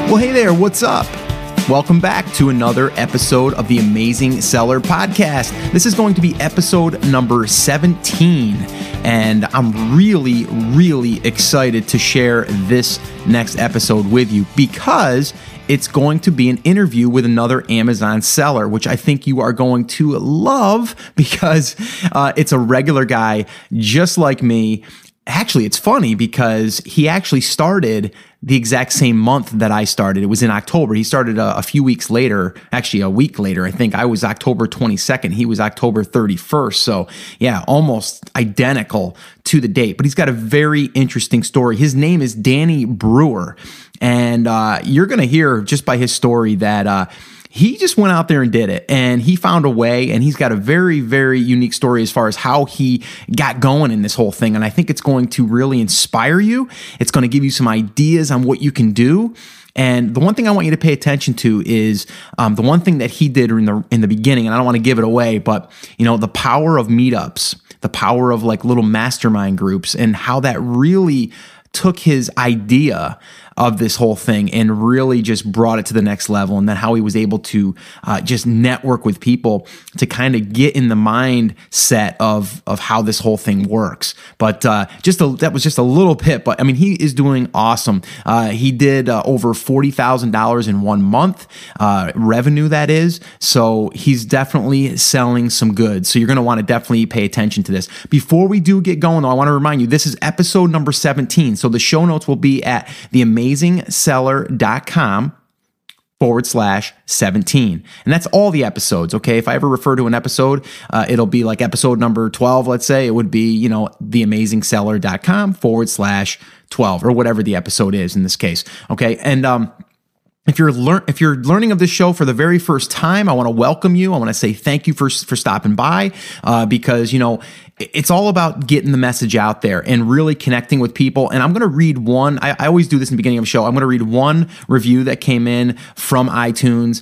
Well, hey there, what's up? Welcome back to another episode of the Amazing Seller Podcast. This is going to be episode number 17, and I'm really excited to share this next episode with you because it's going to be an interview with another Amazon seller, which I think you are going to love because it's a regular guy just like me. Actually, it's funny because he actually started the exact same month that I started. It was in October. He started a few weeks later, actually a week later. I think I was October 22nd. He was October 31st. So yeah, almost identical to the date. But he's got a very interesting story. His name is Danny Brewer. And you're going to hear just by his story that he just went out there and did it, and he found a way, and he's got a very unique story as far as how he got going in this whole thing. And I think it's going to really inspire you. It's going to give you some ideas on what you can do. And the one thing I want you to pay attention to is the one thing that he did in the beginning, and I don't want to give it away, but you know, the power of meetups, the power of like little mastermind groups, and how that really took his idea of this whole thing and really just brought it to the next level. And then how he was able to just network with people to kind of get in the mindset of how this whole thing works. But that was just a little bit, but I mean, he is doing awesome. He did over $40,000 in 1 month revenue, that is. So he's definitely selling some goods. So you're going to want to definitely pay attention to this. Before we do get going though, I want to remind you, this is episode number 17. So the show notes will be at theamazingseller.com/17. And that's all the episodes, okay? If I ever refer to an episode, it'll be like episode number 12, let's say. It would be, theamazingseller.com/12 or whatever the episode is in this case, okay? And if you're learning of this show for the very first time, I want to welcome you. I want to say thank you for stopping by because, it's all about getting the message out there and really connecting with people. And I'm going to read one. I always do this in the beginning of the show. I'm going to read one review that came in from iTunes,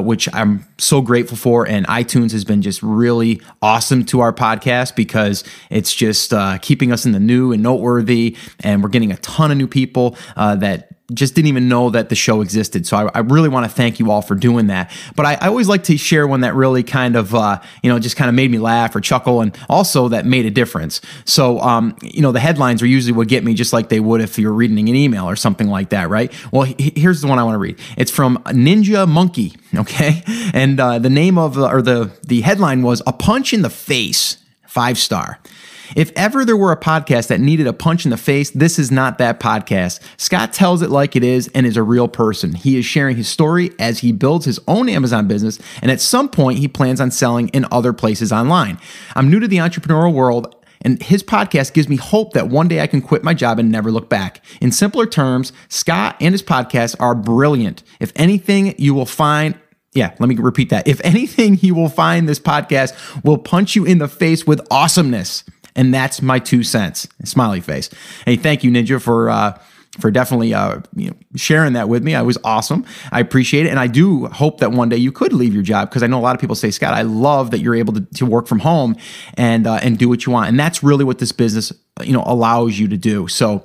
which I'm so grateful for. And iTunes has been just really awesome to our podcast because it's just keeping us in the new and noteworthy. And we're getting a ton of new people that just didn't even know that the show existed. So I really want to thank you all for doing that. But I always like to share one that really kind of, just kind of made me laugh or chuckle, and also that made a difference. So, the headlines are usually what get me, just like they would if you're reading an email or something like that, right? Well, here's the one I want to read. It's from Ninja Monkey, okay? And the name of, the headline was "A Punch in the Face," 5-star. If ever there were a podcast that needed a punch in the face, this is not that podcast. Scott tells it like it is and is a real person. He is sharing his story as he builds his own Amazon business, and at some point he plans on selling in other places online. I'm new to the entrepreneurial world, and his podcast gives me hope that one day I can quit my job and never look back. In simpler terms, Scott and his podcast are brilliant. If anything, you will find... Yeah, let me repeat that. If anything, you will find this podcast will punch you in the face with awesomeness. And that's my 2 cents. Smiley face. Hey, thank you, Ninja, for definitely sharing that with me. It was awesome. I appreciate it. And I do hope that one day you could leave your job, because I know a lot of people say, Scott, I love that you're able to work from home and do what you want. And that's really what this business allows you to do. So,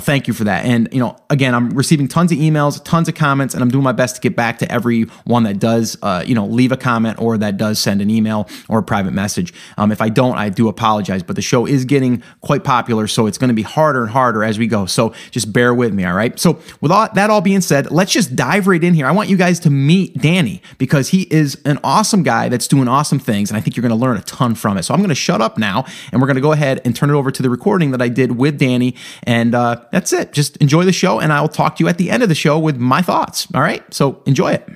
thank you for that. And, again, I'm receiving tons of emails, tons of comments, and I'm doing my best to get back to everyone that does, leave a comment or that does send an email or a private message. If I don't, I do apologize, but the show is getting quite popular, so it's going to be harder and harder as we go. So just bear with me. All right. So with that all being said, let's just dive right in here. I want you guys to meet Danny because he is an awesome guy that's doing awesome things. And I think you're going to learn a ton from it. So I'm going to shut up now, and we're going to go ahead and turn it over to the recording that I did with Danny. And that's it. Just enjoy the show, and I'll talk to you at the end of the show with my thoughts. All right. So enjoy it.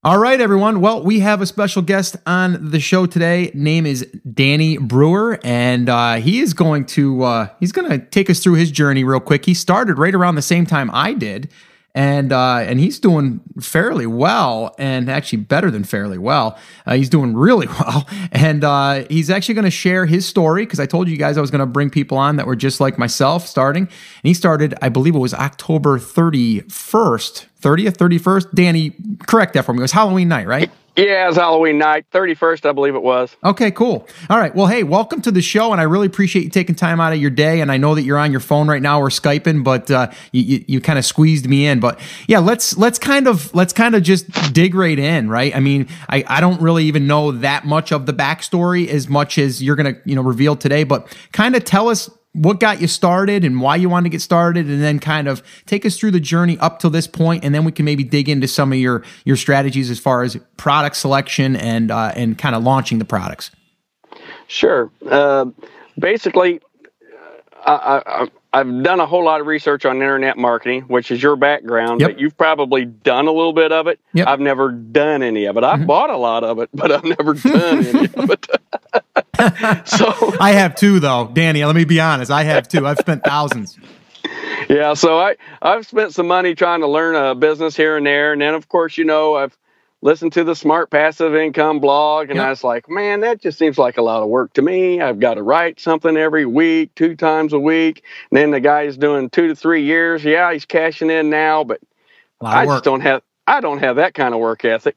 All right, everyone. Well, we have a special guest on the show today. Name is Danny Brewer, and he is going to take us through his journey real quick. He started right around the same time I did, and he's doing fairly well, and actually better than fairly well. He's doing really well, and he's actually going to share his story, because I told you guys I was going to bring people on that were just like myself starting, and he started, I believe it was October 30th, 31st. Danny, correct that for me. It was Halloween night, right? Yeah, it was Halloween night, 31st, I believe it was. Okay, cool. All right. Well, hey, welcome to the show, and I really appreciate you taking time out of your day. And I know that you're on your phone right now. We're Skyping, but you kind of squeezed me in. But yeah, let's kind of just dig right in, right? I mean, I don't really even know that much of the backstory as much as you're gonna reveal today. But kind of tell us what got you started and why you wanted to get started, and then kind of take us through the journey up to this point, and then we can maybe dig into some of your strategies as far as product selection and kind of launching the products. Sure. Basically, I've done a whole lot of research on internet marketing, which is your background, Yep. but you've probably done a little bit of it. Yep. I've never done any of it. I've bought a lot of it, but I've never done any of it. So I have too, though, Danny. Let me be honest. I have too. I've spent thousands. yeah, so I've spent some money trying to learn a business here and there, and then of course I've listened to the Smart Passive Income blog, and Yep. I was like, man, that just seems like a lot of work to me. I've got to write something every week, 2 times a week, and then the guy's doing 2 to 3 years. Yeah, he's cashing in now, but I just don't have that kind of work ethic.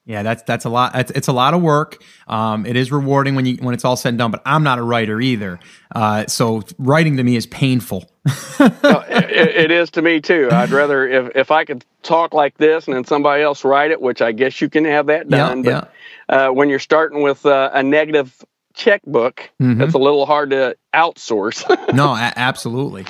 Yeah, that's a lot. It's a lot of work. It is rewarding when it's all said and done. But I'm not a writer either, so writing to me is painful. It is to me too. I'd rather if I could talk like this and then somebody else write it, which I guess you can have that done. Yeah, but when you're starting with a negative checkbook, it's a little hard to outsource. No, absolutely.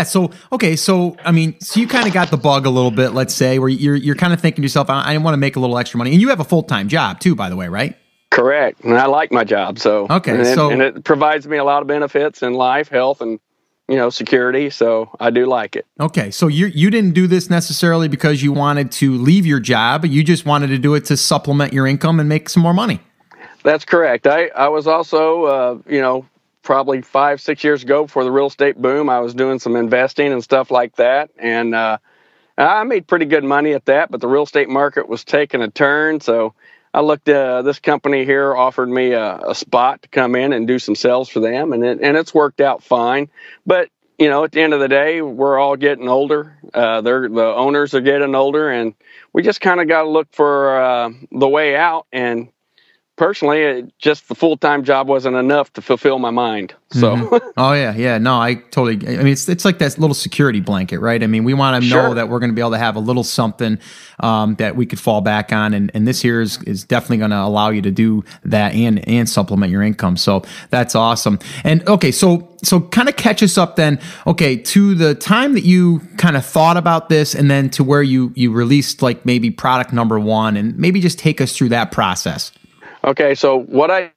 So okay. So I mean, so you kind of got the bug a little bit. Let's say where you're kind of thinking to yourself, I want to make a little extra money, and you have a full-time job too, by the way, right? Correct, and I like my job. So okay, and it provides me a lot of benefits in life, health, and security. So I do like it. Okay, so you didn't do this necessarily because you wanted to leave your job. You just wanted to do it to supplement your income and make some more money. That's correct. I was also probably 5-6 years ago, before the real estate boom, I was doing some investing and stuff like that. And I made pretty good money at that, but the real estate market was taking a turn. So I looked at this company here, offered me a spot to come in and do some sales for them. And it's worked out fine. But, at the end of the day, we're all getting older. The owners are getting older, and we just kind of got to look for the way out. And personally, just the full-time job wasn't enough to fulfill my mind. So, oh yeah, no, I totally. I mean, it's like that little security blanket, right? I mean, we want to know that we're going to be able to have a little something that we could fall back on, and this here is definitely going to allow you to do that and supplement your income. So that's awesome. And okay, so kind of catch us up then. Okay, to the time that you kind of thought about this, and then to where you released like maybe product number 1, and maybe just take us through that process. Okay, so what I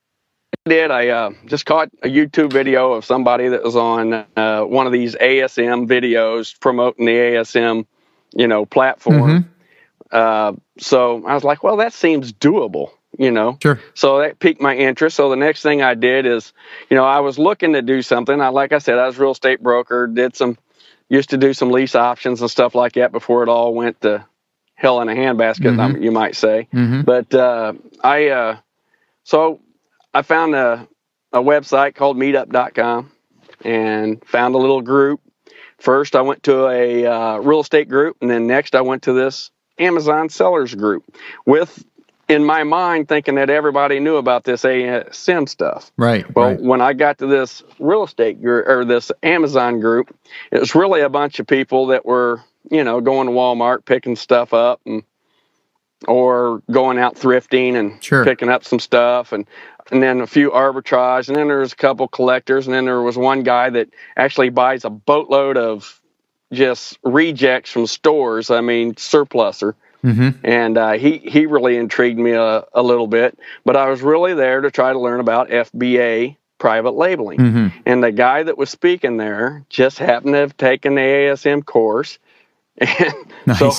did, I just caught a YouTube video of somebody that was on one of these ASM videos promoting the ASM, platform. So I was like, well, that seems doable, Sure. So that piqued my interest. So the next thing I did is, I was looking to do something. Like I said, I was a real estate broker, used to do some lease options and stuff like that before it all went to hell in a handbasket, you might say. But So I found a website called meetup.com and found a little group. First, I went to a real estate group, and then next I went to this Amazon sellers group in my mind, thinking that everybody knew about this ASM stuff. Right. Well, when I got to this real estate group, or this Amazon group, it was really a bunch of people that were, going to Walmart, picking stuff up, or going out thrifting and picking up some stuff, and then a few arbitrage, and then there was a couple collectors, and then there was one guy that actually buys a boatload of just rejects from stores. I mean, surpluser. And he really intrigued me a little bit, but I was really there to try to learn about FBA private labeling. And the guy that was speaking there just happened to have taken the ASM course. And so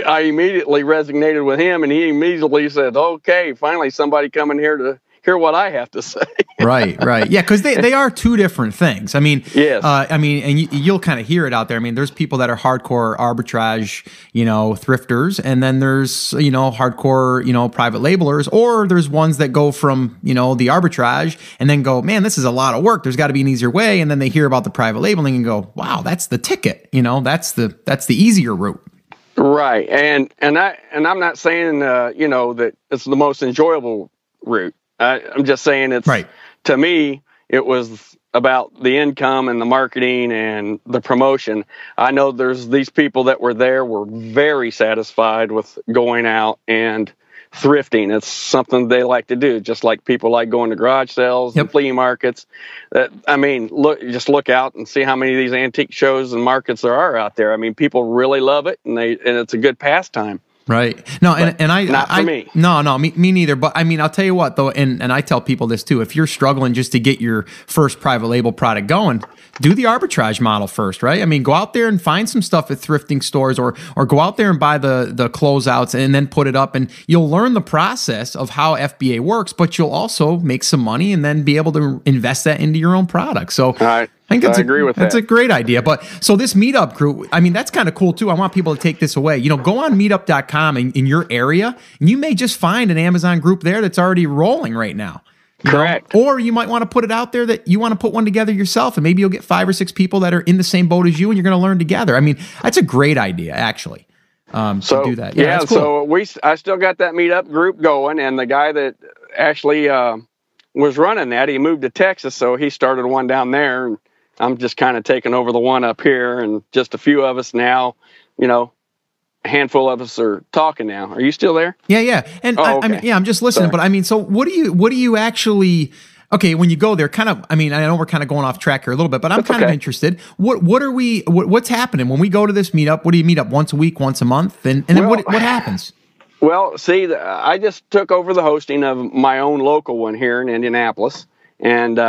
I immediately resonated with him, and he immediately said, okay, finally somebody coming here to hear what I have to say. Right. Yeah, because they are two different things. I mean, yes. And you'll kind of hear it out there. I mean, there's people that are hardcore arbitrage, thrifters, and then there's, hardcore, private labelers, or there's ones that go from, the arbitrage and then go, man, this is a lot of work. There's got to be an easier way. And then they hear about the private labeling and go, wow, that's the ticket. That's the easier route. Right. And I'm not saying that it's the most enjoyable route. I'm just saying it's Right. to me it was about the income and the marketing and the promotion. I know there's these people that were there were very satisfied with going out and thrifting. It's something they like to do, just like people like going to garage sales and flea markets. I mean, look out and see how many of these antique shows and markets there are out there. I mean, people really love it, and it's a good pastime. Right. No, and I not for me. No, me neither. But I mean, I'll tell you what though, and I tell people this too. If you're struggling just to get your first private label product going, do the arbitrage model first, right? I mean, go out there and find some stuff at thrifting stores, or go out there and buy the closeouts and then put it up, and you'll learn the process of how FBA works. But you'll also make some money and then be able to invest that into your own product. So. I agree with that. That's a great idea. But so this meetup group, I mean, that's kind of cool too. I want people to take this away. Go on meetup.com in your area, and you may just find an Amazon group there that's already rolling right now. Correct. Or you might want to put it out there that you want to put one together yourself, and maybe you'll get 5 or 6 people that are in the same boat as you, and you're going to learn together. I mean, that's a great idea, actually. To do that. Yeah, cool. So I still got that meetup group going, and the guy that actually was running that, he moved to Texas, so he started one down there, and I'm just kind of taking over the one up here, and just a few of us now, a handful of us are talking now. Are you still there? Yeah. And okay. I'm just listening. Sorry. But I mean, so what do you actually? Okay, when you go there, kind of. I mean, I know we're kind of going off track here a little bit, but I'm kind of interested. What's happening when we go to this meetup? What do you meet up once a week, once a month, and then what happens? Well, see, I just took over the hosting of my own local one here in Indianapolis, and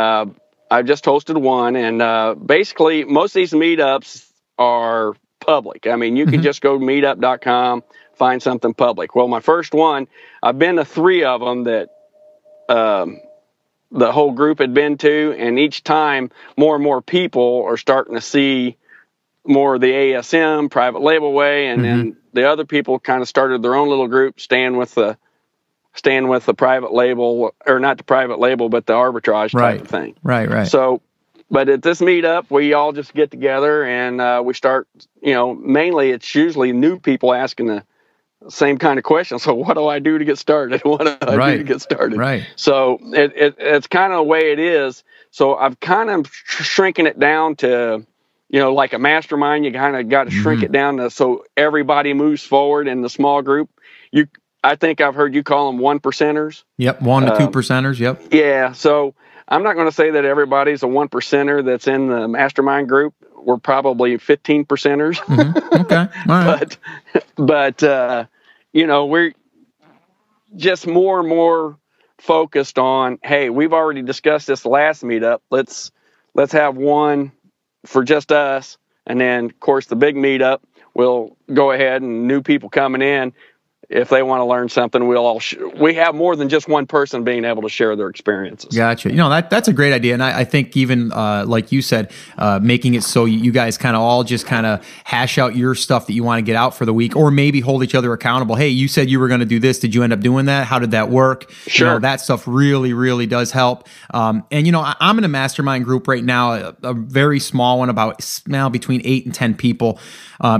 I just hosted one, and basically most of these meetups are public. I mean, you can just go to meetup.com, find something public. Well, my first one, I've been to 3 of them that the whole group had been to, and each time more and more people are starting to see more of the ASM private label way, and then the other people kind of started their own little group, staying with the private label, or not the private label, but the arbitrage type of thing. Right. So, but at this meetup, we all just get together and we start, mainly it's usually new people asking the same kind of question. So what do I do to get started? What do I do to get started? Right. So it's kind of the way it is. So I've kind of shrinking it down to, like a mastermind, you kind of got to shrink it down so everybody moves forward in the small group. I think I've heard you call them 1%ers. Yep, 1 to 2%ers. Yep. Yeah. So I'm not going to say that everybody's a 1%er that's in the mastermind group. We're probably 15%ers. Okay. All right. but we're just more and more focused on, hey, we've already discussed this last meetup. Let's have one for just us, and then of course the big meetup, we'll go ahead and new people coming in. If they want to learn something, we have more than just one person being able to share their experiences. Gotcha. That's a great idea. And I think even like you said, making it so you guys kind of all just kind of hash out your stuff that you want to get out for the week, or maybe hold each other accountable. Hey, you said you were going to do this. Did you end up doing that? How did that work? Sure. That stuff really, really does help. And I'm in a mastermind group right now, a very small one, about now between 8 and 10 people,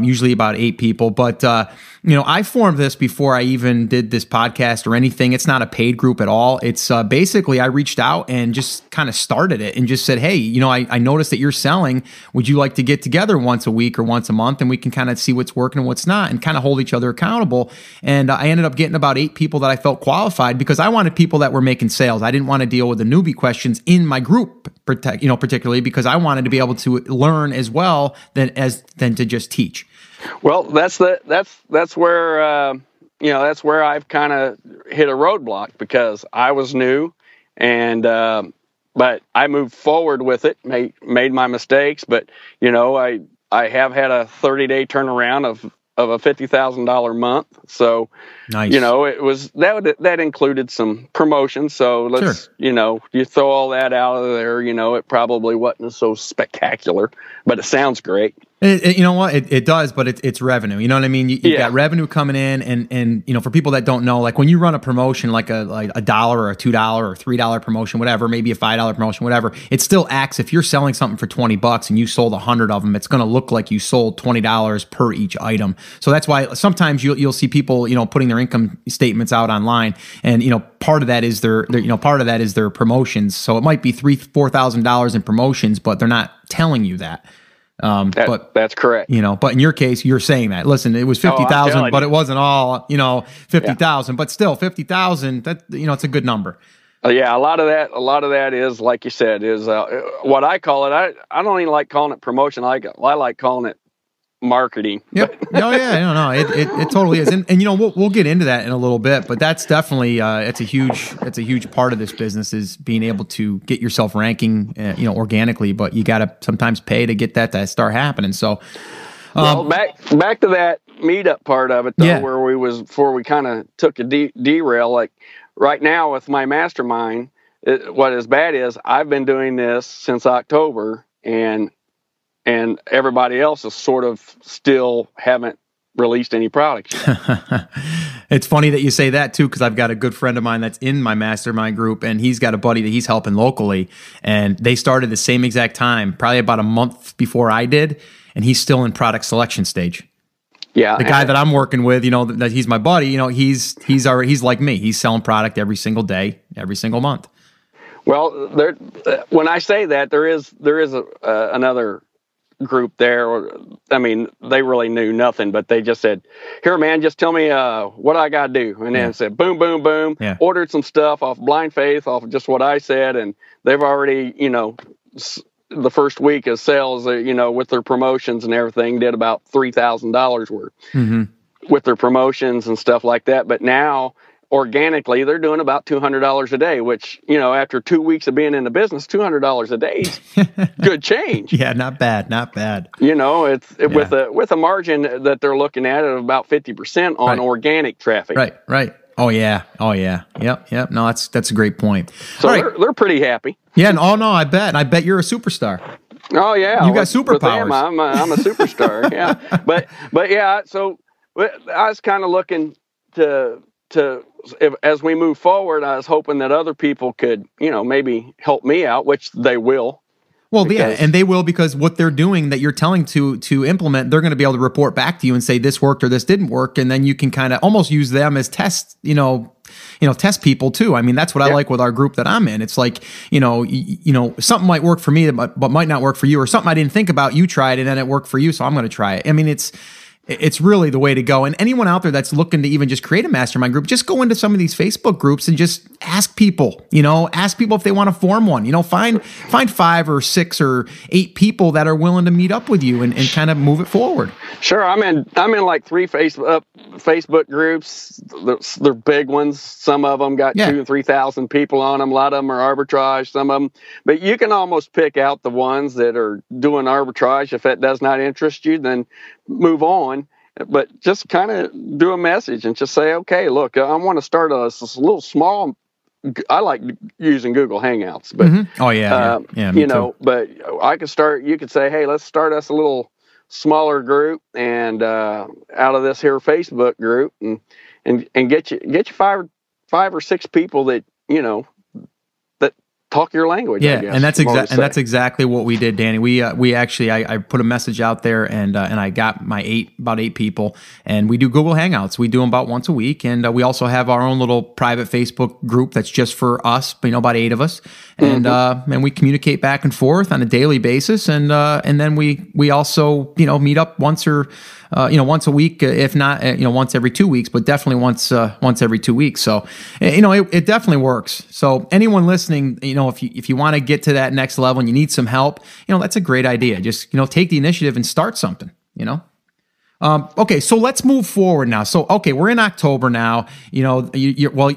usually about 8 people. But I formed this before I even did this podcast or anything. It's not a paid group at all. It's basically I reached out and just kind of started it and just said, hey, I noticed that you're selling. Would you like to get together once a week or once a month, and we can kind of see what's working and what's not, and kind of hold each other accountable. And I ended up getting about 8 people that I felt qualified, because I wanted people that were making sales. I didn't want to deal with the newbie questions in my group, particularly because I wanted to be able to learn as well than to just teach. Well, that's where that's where I've kind of hit a roadblock, because I was new, and but I moved forward with it, made my mistakes, but I have had a 30-day turnaround of a $50,000 month. So nice. It was that included some promotions. So let's you throw all that out of there. It probably wasn't so spectacular, but it sounds great. You know what? It does, but it's revenue. You know what I mean? You've got revenue coming in, and you know, for people that don't know, like when you run a promotion, like a dollar or a $2 or $3 promotion, whatever, maybe a $5 promotion, whatever, it still acts. If you're selling something for $20 and you sold 100 of them, it's going to look like you sold $20 per each item. So that's why sometimes you'll see people, you know, putting their income statements out online, and you know, part of that is their promotions. So it might be $3,000-$4,000 in promotions, but they're not telling you that. But that's correct. You know, but in your case, you're saying that. Listen, it was 50,000, but it wasn't all, you know, 50,000. But still, 50,000. That, you know, it's a good number. Yeah, a lot of that is, like you said, is what I call it. I don't even like calling it promotion. I like calling it marketing. Yep. No, it totally is. And you know, we'll get into that in a little bit, but that's definitely it's a huge part of this business, is being able to get yourself ranking, you know, organically, but you got to sometimes pay to get that to start happening. So well, back to that meetup part of it though, before we kind of took a derail, like right now with my mastermind, what is bad is I've been doing this since October, and everybody else is sort of still haven't released any products yet. It's funny that you say that too, because I've got a good friend of mine that's in my mastermind group, and he's got a buddy that he's helping locally, and they started the same exact time, probably about a month before I did, and he's still in product selection stage. Yeah, the guy that I'm working with, you know, that he's my buddy, you know, he's like me. He's selling product every single day, every single month. Well, when I say that, there is another group there. I mean, they really knew nothing, but they just said, "Here, man, just tell me what I got to do." And then said, "Boom, boom, boom." Yeah. Ordered some stuff off blind faith, off of just what I said, and they've already, you know, the first week of sales, you know, with their promotions and everything, did about $3,000 worth with their promotions and stuff like that. But now, organically, they're doing about $200 a day, which, you know, after 2 weeks of being in the business, $200 a day is good change. Yeah, not bad. You know, with a margin that they're looking at of about 50% on organic traffic. Right. Oh yeah. Yep. No, that's a great point. So they're pretty happy. Yeah. No, I bet you're a superstar. Oh yeah, you got superpowers. I'm a superstar. Yeah, but yeah. So I was kind of looking to as we move forward, I was hoping that other people could, you know, maybe help me out, which they will. Well, yeah, and they will, because what they're doing that you're telling to implement, they're going to be able to report back to you and say this worked or this didn't work, and then you can kind of almost use them as test, test people too. I mean, that's what I like with our group that I'm in. It's like, you know, something might work for me, but might not work for you, or something I didn't think about, you tried and then it worked for you, so I'm going to try it. I mean, it's really the way to go. And anyone out there that's looking to even just create a mastermind group, just go into some of these Facebook groups and just ask people if they want to form one. You know, find 5 or 6 or 8 people that are willing to meet up with you and kind of move it forward. Sure. I'm in like 3 Facebook groups. They're big ones. Some of them got 2,000 and 3,000 people on them. A lot of them are arbitrage, some of them. But you can almost pick out the ones that are doing arbitrage. If that does not interest you, then move on. But just kind of do a message and just say, okay, look, I want to start a little small. I like using Google Hangouts, but you know, but I could start. You could say, hey, let's start us a little smaller group, and out of this here Facebook group, and get you 5 or 6 people that, you know, that talk your language. Yeah, I guess, and that's exactly what we did, Danny. We actually I put a message out there, and I got about 8 people, and we do Google Hangouts. We do them about once a week, and we also have our own little private Facebook group that's just for us, you know, about 8 of us, and we communicate back and forth on a daily basis, and then we also, you know, meet up once a week, if not, once every 2 weeks, but definitely once every 2 weeks. So, you know, it definitely works. So anyone listening, you know, if you want to get to that next level and you need some help, you know, that's a great idea. Just, you know, take the initiative and start something, you know? Okay, so let's move forward now. So, okay, we're in October now. You know,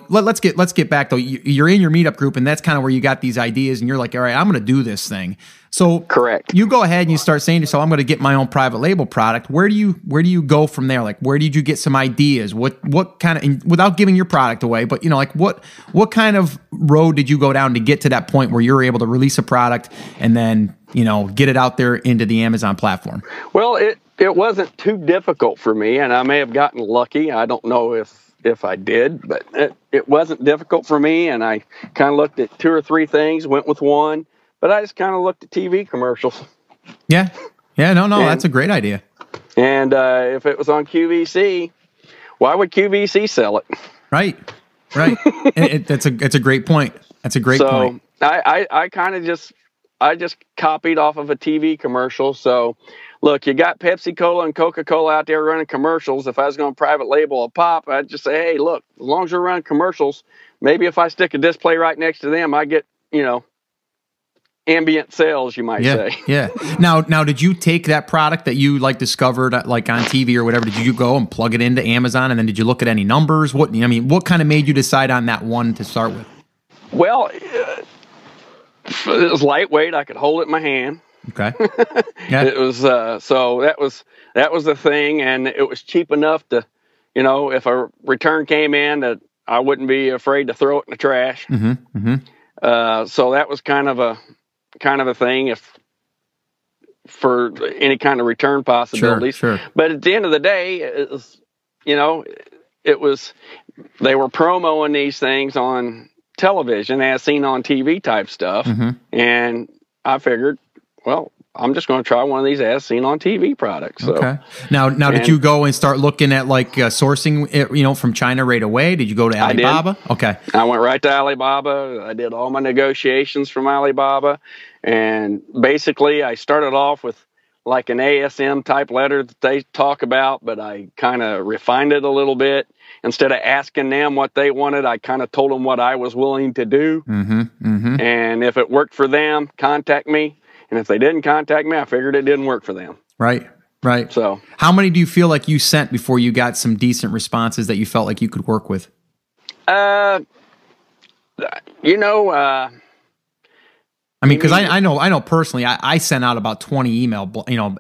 let's get back though. You're in your meetup group, and that's kind of where you got these ideas, and you're like, all right, I'm going to do this thing. So, Correct. You go ahead and you start saying to yourself, I'm going to get my own private label product. Where do you go from there? Like, where did you get some ideas? What kind of, without giving your product away, but you know, like what kind of road did you go down to get to that point where you're able to release a product and then, you know, get it out there into the Amazon platform? Well, it wasn't too difficult for me, and I may have gotten lucky. I don't know if I did, but it wasn't difficult for me, and I kind of looked at 2 or 3 things, went with one, but I just kind of looked at TV commercials. Yeah. No, that's a great idea. And if it was on QVC, why would QVC sell it? Right. It's a great point. That's a great point. I kind of just copied off of a TV commercial. So, look, you got Pepsi-Cola and Coca-Cola out there running commercials. If I was going to private label a pop, I'd just say, hey, look, as long as you're running commercials, maybe if I stick a display right next to them, I get, you know, ambient sales, you might say. Yeah. Now, did you take that product that you like discovered like on TV or whatever? Did you go and plug it into Amazon, and then did you look at any numbers? What kind of made you decide on that one to start with? Well, it was lightweight. I could hold it in my hand. Okay. Yeah. It was so that was the thing, and it was cheap enough to, you know, if a return came in, that I wouldn't be afraid to throw it in the trash. So that was kind of a thing for any kind of return possibilities. Sure. But at the end of the day, it was, you know, they were promoting these things on television as seen on TV type stuff. And I figured, well, I'm just going to try one of these as seen on TV products. So. Okay. Now, did you go and start looking at like sourcing it, you know, from China right away? Did you go to Alibaba? I did. Okay. I went right to Alibaba. I did all my negotiations from Alibaba. And basically, I started off with like an ASM type letter that they talk about, but I kind of refined it a little bit. Instead of asking them what they wanted, I kind of told them what I was willing to do. And if it worked for them, contact me. And if they didn't contact me, I figured it didn't work for them. Right. So how many do you feel like you sent before you got some decent responses that you felt like you could work with? You know, I mean, because I know personally, I sent out about 20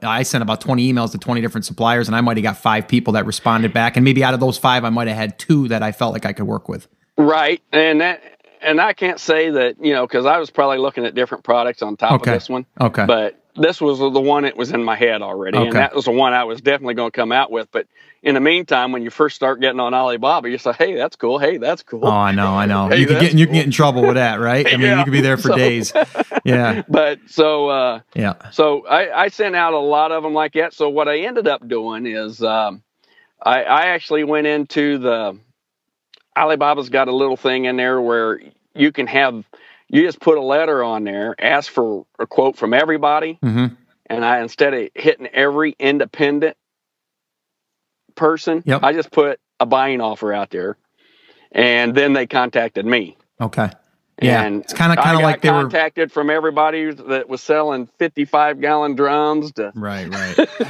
I sent about 20 emails to 20 different suppliers, and I might have got 5 people that responded back. And maybe out of those 5, I might have had 2 that I felt like I could work with. Right. And I can't say that, you know, because I was probably looking at different products on top of this one. Okay. But this was the one that was in my head already. And that was the one I was definitely going to come out with. But in the meantime, when you first start getting on Alibaba, you say, hey, that's cool. Hey, that's cool. Oh, I know. Hey, you can get in trouble with that, right? I mean, you could be there for days. Yeah. But so I sent out a lot of them like that. So what I ended up doing is I actually went into Alibaba's got a little thing in there where you just put a letter on there, ask for a quote from everybody. And instead of hitting every independent person, I just put a buying offer out there, and then they contacted me. Okay. Yeah. And it's kind of like they were contacted from everybody that was selling 55-gallon drums to right.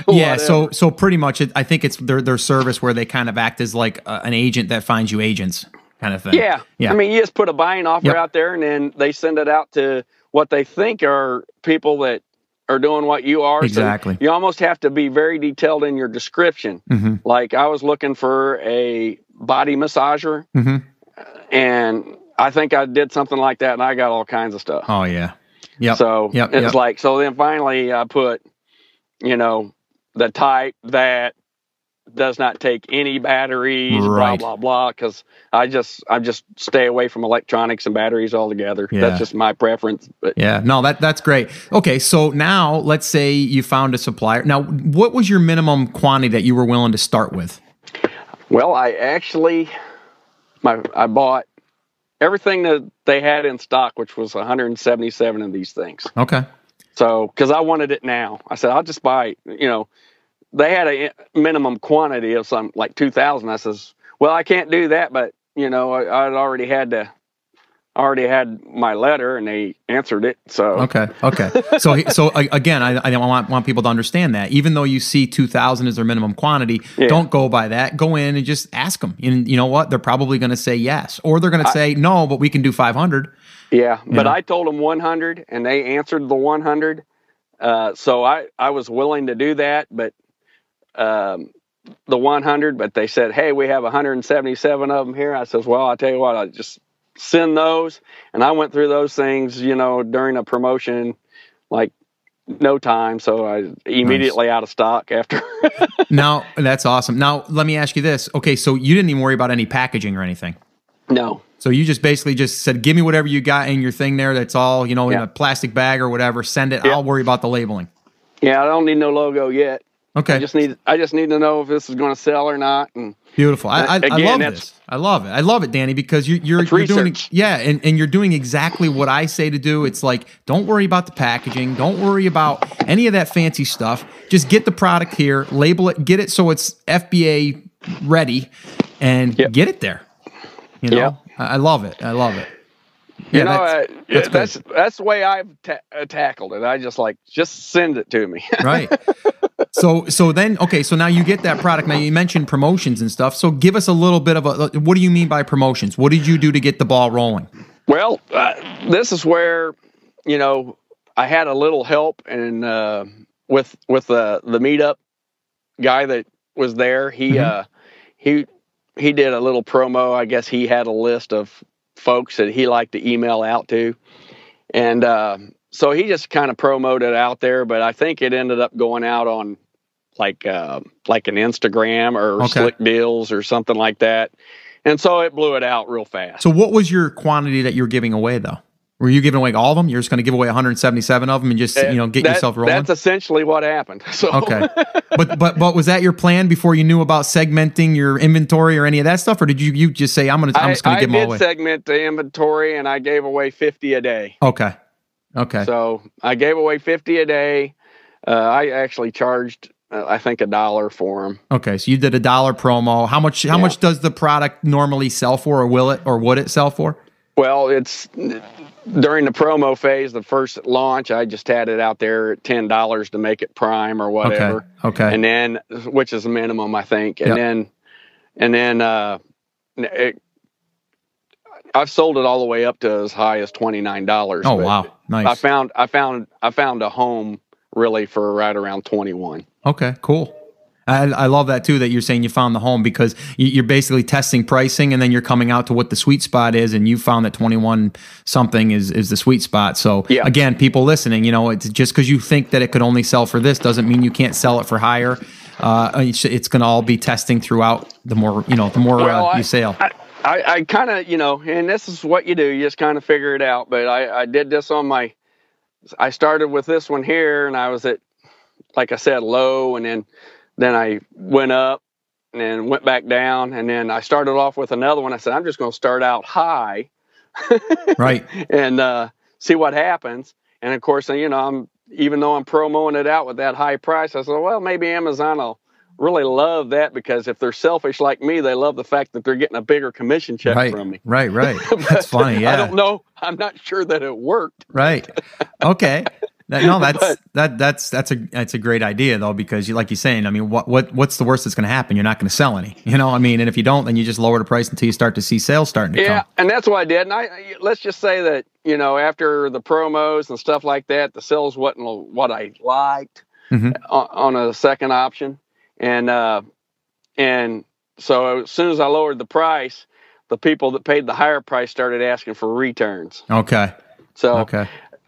Yeah. So pretty much, I think it's their service where they kind of act as like an agent that finds you agents. Kind of thing. Yeah. I mean, you just put a buying offer out there, and then they send it out to what they think are people that are doing what you are. Exactly. So you almost have to be very detailed in your description. Like I was looking for a body massager, and I think I did something like that, and I got all kinds of stuff. Oh yeah. Yeah. So it's like, so then finally I put, you know, the type that does not take any batteries, blah, blah, blah, because I just stay away from electronics and batteries altogether. Yeah. That's just my preference. But yeah, no, that's great. Okay, so now let's say you found a supplier. Now, what was your minimum quantity that you were willing to start with? Well, I bought everything that they had in stock, which was 177 of these things. Okay. So, because I wanted it now. I said, I'll just buy, you know, they had a minimum quantity of some like 2,000. I says, well, I can't do that, but you know, I'd already had to already had my letter and they answered it. So okay. So again, I want people to understand that even though you see 2,000 as their minimum quantity, don't go by that. Go in and just ask them. And you know what? They're probably going to say yes, or they're going to say no, but we can do 500. Yeah, but I told them 100, and they answered the 100. So I was willing to do that, but the 100. But they said, hey, we have 177 of them here. I says, well, I'll tell you what, I'll just send those. And I went through those things, during a promotion, like no time. So I immediately out of stock after. Now, that's awesome. Now, let me ask you this. Okay, so you didn't even worry about any packaging or anything? No. So you just basically just said, give me whatever you got in your thing there. That's all, in a plastic bag or whatever. Send it. I'll worry about the labeling. Yeah, I don't need no logo yet. Okay. I just need to know if this is going to sell or not. And beautiful. I love this. I love it. I love it, Danny, because you're doing and you're doing exactly what I say to do. It's like, don't worry about the packaging. Don't worry about any of that fancy stuff. Just get the product here, label it, get it so it's FBA ready, and get it there. I love it. I love it. Yeah, that's the way I've tackled it. I just send it to me. Right. So then, okay, so now you get that product. Now you mentioned promotions and stuff. So give us a little bit of what do you mean by promotions? What did you do to get the ball rolling? Well, this is where, I had a little help and with the meetup guy that was there. He did a little promo. I guess he had a list of folks that he liked to email out to. And so he just kind of promoted out there, but I think it ended up going out on like an Instagram or Slick Deals or something like that. And so it blew it out real fast. So what was your quantity that you were giving away though? Were you giving away all of them? You're just going to give away 177 of them and just get yourself rolling? That's essentially what happened. So. Okay, but was that your plan before you knew about segmenting your inventory or any of that stuff, or did you just say I'm just going to give them all away? I did segment the inventory and I gave away 50 a day. Okay. So I gave away 50 a day. I actually charged I think $1 for them. Okay, so you did $1 promo. How much does the product normally sell for, or would it sell for? Well, it's during the promo phase, the first launch, I just had it out there at $10 to make it prime or whatever. Okay. And then, which is the minimum, I think. And then I've sold it all the way up to as high as $29. Oh, wow. Nice. I found a home really for right around 21. Okay, cool. I love that too, that you're saying you found the home, because you're basically testing pricing and then you're coming out to what the sweet spot is, and you found that 21 something is the sweet spot. So again, people listening, it's just because you think that it could only sell for this doesn't mean you can't sell it for higher. It's going to all be testing throughout. The more you sell. I kind of, and this is what you do. You just kind of figure it out. But I did this I started with this one here, and I was at, like I said, low, and then I went up and then went back down. And then I started off with another one. I said, I'm just going to start out high. Right. And see what happens. And of course, even though I'm promoting it out with that high price, I said, well, maybe Amazon will really love that, because if they're selfish like me, they love the fact that they're getting a bigger commission check from me. Right. That's funny. Yeah. I don't know. I'm not sure that it worked. Right. Okay. No, that's a great idea though, because like you're saying, I mean, what's the worst that's going to happen? You're not going to sell any, and if you don't, then you just lower the price until you start to see sales starting to come. Yeah, and that's what I did. And let's just say that, after the promos and stuff like that, the sales wasn't what I liked on a second option. And so as soon as I lowered the price, the people that paid the higher price started asking for returns. Okay.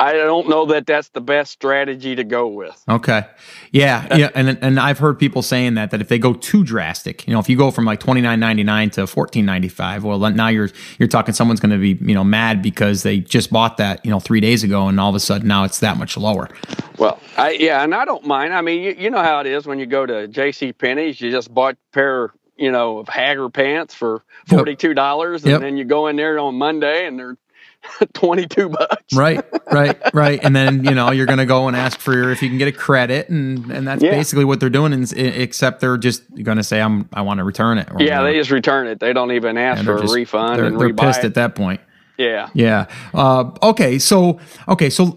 I don't know that that's the best strategy to go with. Okay. Yeah. And I've heard people saying that if they go too drastic, if you go from like $29.99 to $14.95, well, now you're talking someone's going to be, mad because they just bought that, 3 days ago, and all of a sudden now it's that much lower. Well, and I don't mind. I mean, you know how it is when you go to JCPenney's, you just bought a pair, of Hagger pants for $42, and then you go in there on Monday and they're $22. Right. And then, you're going to go and ask for if you can get a credit, and that's basically what they're doing, except they're just going to say, I want to return it. They just return it. They don't even ask for a refund. They're pissed at that point. Yeah. Yeah. Okay. So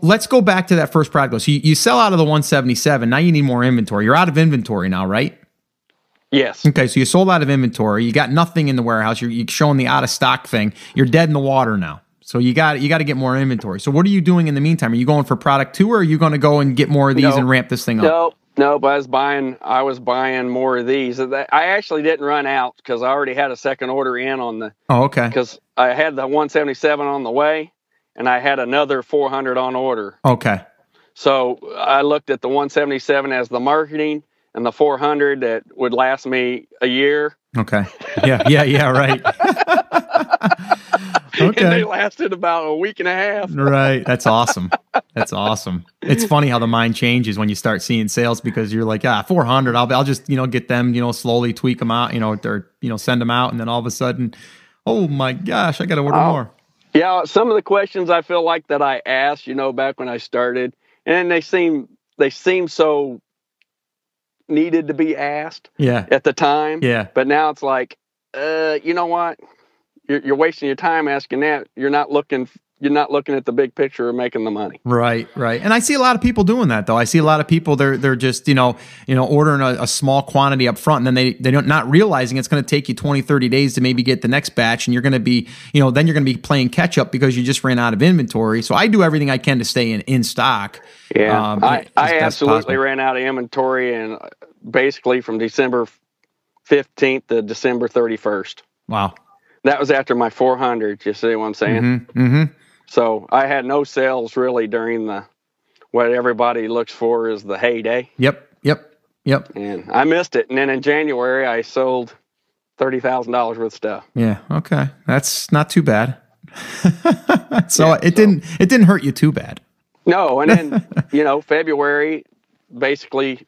let's go back to that first product. So you sell out of the 177. Now you need more inventory. You're out of inventory now, right? Yes. Okay. So you sold out of inventory. You got nothing in the warehouse. You're showing the out of stock thing. You're dead in the water now. So you got to get more inventory. So what are you doing in the meantime? Are you going for product 2, or are you going to go and get more of these and ramp this thing up? No, but I was buying more of these. I actually didn't run out because I already had a second order in on the. Oh, okay. Because I had the 177 on the way, and I had another 400 on order. Okay. So I looked at the 177 as the marketing, and the 400 that would last me a year. Okay. Yeah. Right. Okay. And they lasted about a week and a half. Right. That's awesome. That's awesome. It's funny how the mind changes when you start seeing sales, because you're like, 400. I'll just, get them, slowly tweak them out, or, send them out. And then all of a sudden, oh my gosh, I got to order more. Yeah. Some of the questions I feel like that I asked, back when I started, and they seem so needed to be asked at the time. Yeah. But now it's like, you know what? You're wasting your time asking that. You're not looking at the big picture of making the money. Right. And I see a lot of people doing that, though. I see a lot of people, they're just, ordering a small quantity up front, and then they don't, not realizing it's going to take you 20, 30 days to maybe get the next batch. And you're going to be, then you're going to be playing catch up because you just ran out of inventory. So I do everything I can to stay in stock. Yeah. I absolutely ran out of inventory, and basically from December 15th to December 31st. Wow. That was after my 400. You see what I'm saying? Mm-hmm. So I had no sales really during what everybody looks for is the heyday. Yep. And I missed it. And then in January, I sold $30,000 worth of stuff. Yeah. Okay. That's not too bad. It didn't hurt you too bad. No. And then, February, basically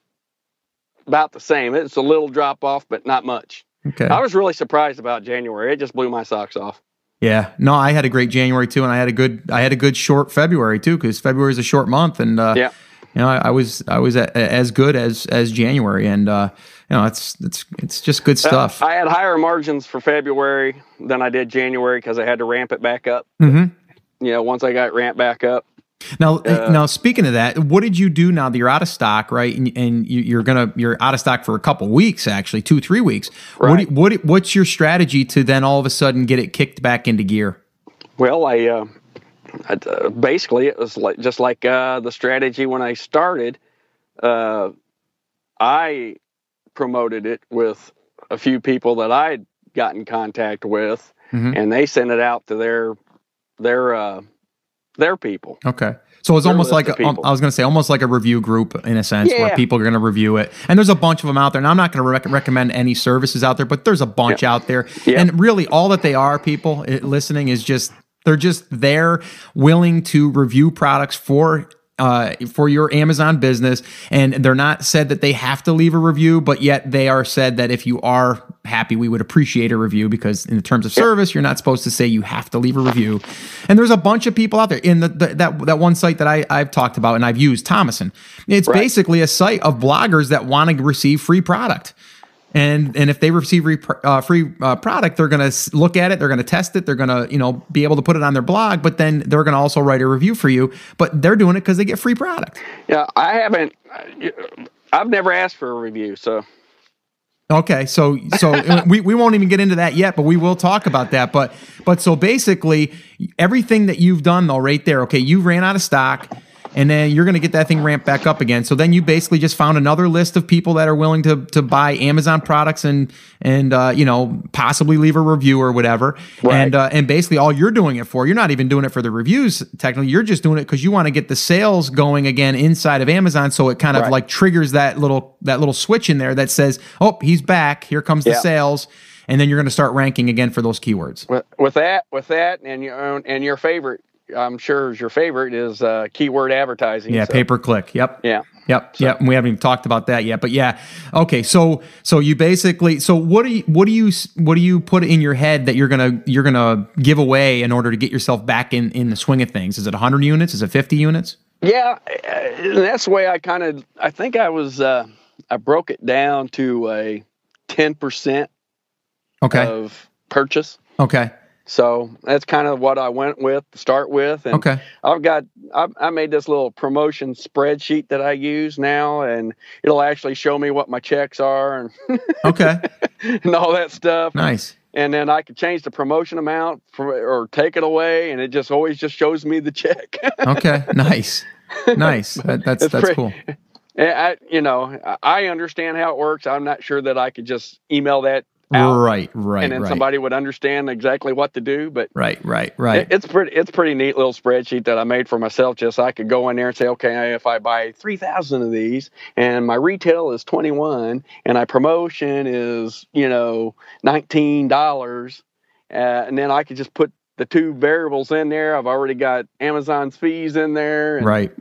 about the same. It's a little drop off, but not much. Okay. I was really surprised about January. It just blew my socks off. Yeah. No, I had a great January too, and I had a good short February too, because February is a short month, and I was as good as January, and it's just good stuff. I had higher margins for February than I did January because I had to ramp it back up. Mm-hmm. Once I got ramped back up. Now, speaking of that, what did you do now that you're out of stock, right? And you're out of stock for a couple weeks, actually 2-3 weeks. Right. What's your strategy to then all of a sudden get it kicked back into gear? Well, I basically it was just like the strategy when I started. I promoted it with a few people that I'd got in contact with, and they sent it out to their people. Okay. So it's almost like almost like a review group in a sense, where people are going to review it. And there's a bunch of them out there. And I'm not going to recommend any services out there, but there's a bunch out there. Yeah. And really all that they are, people listening, is they're just there willing to review products for your Amazon business. And they're not said that they have to leave a review, but yet they are said that if you are happy, we would appreciate a review, because in terms of service, you're not supposed to say you have to leave a review. And there's a bunch of people out there in that one site that I've talked about and I've used, Thomason. It's basically a site of bloggers that want to receive free product. And if they receive free product, they're going to look at it, they're going to test it, they're going to be able to put it on their blog, but then they're going to also write a review for you. But they're doing it because they get free product. Yeah, I've never asked for a review, so. Okay, so we won't even get into that yet, but we will talk about that. But so basically, everything that you've done though, right there. Okay, you ran out of stock. And then you're going to get that thing ramped back up again. So then you basically just found another list of people that are willing to buy Amazon products and possibly leave a review or whatever. Right. And basically all you're doing it for, you're not even doing it for the reviews technically. You're just doing it because you want to get the sales going again inside of Amazon. So it kind of like triggers that little switch in there that says, oh, he's back. Here comes the sales. And then you're going to start ranking again for those keywords. With that, and your favorite. I'm sure your favorite is keyword advertising. Yeah, pay-per-click. Yep. Yeah. Yep. So. Yep. And we haven't even talked about that yet, but yeah. Okay. So you basically, what do you put in your head that you're gonna give away in order to get yourself back in the swing of things? Is it 100 units? Is it 50 units? Yeah, that's the way I think I broke it down to a 10% of purchase. Okay. So that's kind of what I went with to start with. And Okay. I made this little promotion spreadsheet that I use now, and it'll actually show me what my checks are and, Okay. and all that stuff. Nice. And then I could change the promotion amount or take it away, and it just always just shows me the check. Okay. Nice. Nice. That's cool. I understand how it works. I'm not sure that I could just email that out, Right. and then somebody would understand exactly what to do. But Right. it's pretty neat little spreadsheet that I made for myself. Just I could go in there and say, okay, if I buy 3,000 of these, and my retail is 21, and my promotion is $19, and then I could just put the two variables in there. I've already got Amazon's fees in there. And Right.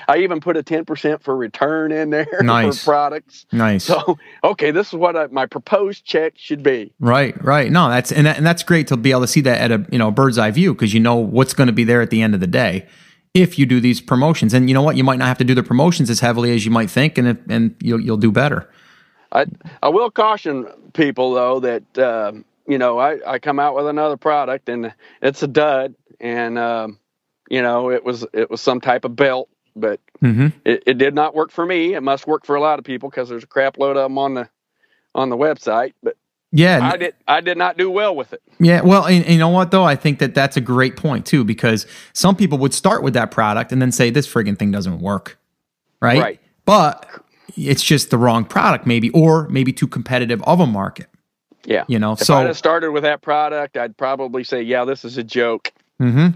I even put a 10% for return in there for products. Nice. So, okay, this is what my proposed check should be. Right. No, that's great to be able to see that at a bird's eye view, because you know what's going to be there at the end of the day if you do these promotions. And you know what, you might not have to do the promotions as heavily as you might think, and you'll do better. I will caution people though that I come out with another product and it's a dud, and it was some type of belt, but it did not work for me. It must work for a lot of people because there's a crap load of them on the website. But yeah, I did not do well with it. Yeah, well, and you know what though, I think that's a great point too, because some people would start with that product and then say this friggin' thing doesn't work, right? But it's just the wrong product, maybe, or maybe too competitive of a market. Yeah. If I'd have started with that product, I'd probably say, yeah, this is a joke. And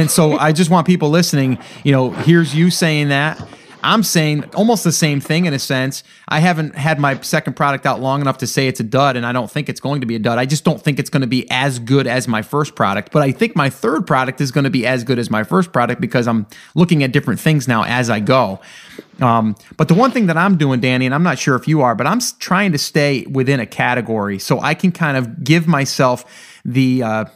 so I just want people listening, here's you saying that. I'm saying almost the same thing in a sense. I haven't had my second product out long enough to say it's a dud, and I don't think it's going to be a dud. I just don't think it's going to be as good as my first product. But I think my third product is going to be as good as my first product because I'm looking at different things now as I go. But the one thing that I'm doing, Danny, and I'm not sure if you are, but I'm trying to stay within a category so I can kind of give myself the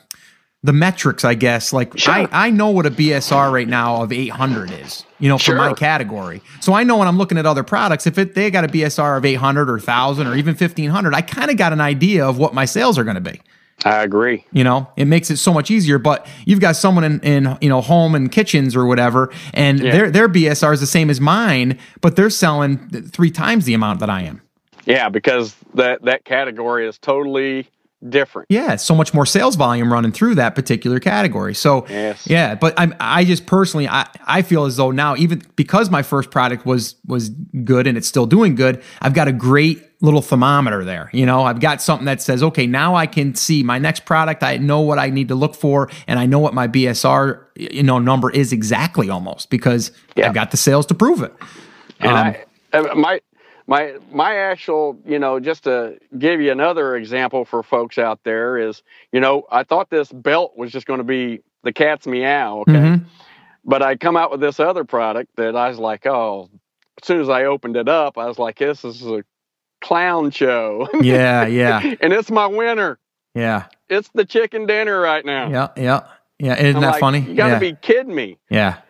metrics, I guess. Like sure. I know what a BSR right now of 800 is, for my category. So I know when I'm looking at other products, if they got a BSR of 800 or 1,000 or even 1,500, I kind of got an idea of what my sales are going to be. I agree. It makes it so much easier. But you've got someone in home and kitchens or whatever, and their BSR is the same as mine, but they're selling 3 times the amount that I am. Yeah, because that category is totally different. Yeah, so much more sales volume running through that particular category. So yes. Yeah, but I just personally I feel as though now, even because my first product was good and it's still doing good, I've got a great little thermometer there. I've got something that says, okay, now I can see my next product. I know what I need to look for, and I know what my BSR number is exactly almost because I've got the sales to prove it. And my actual, just to give you another example for folks out there is, I thought this belt was just going to be the cat's meow. Okay. But I come out with this other product that I was like, oh, as soon as I opened it up, I was like, this is a clown show. Yeah. And it's my winner. Yeah. It's the chicken dinner right now. Yeah. Isn't that funny? You got to be kidding me. Yeah.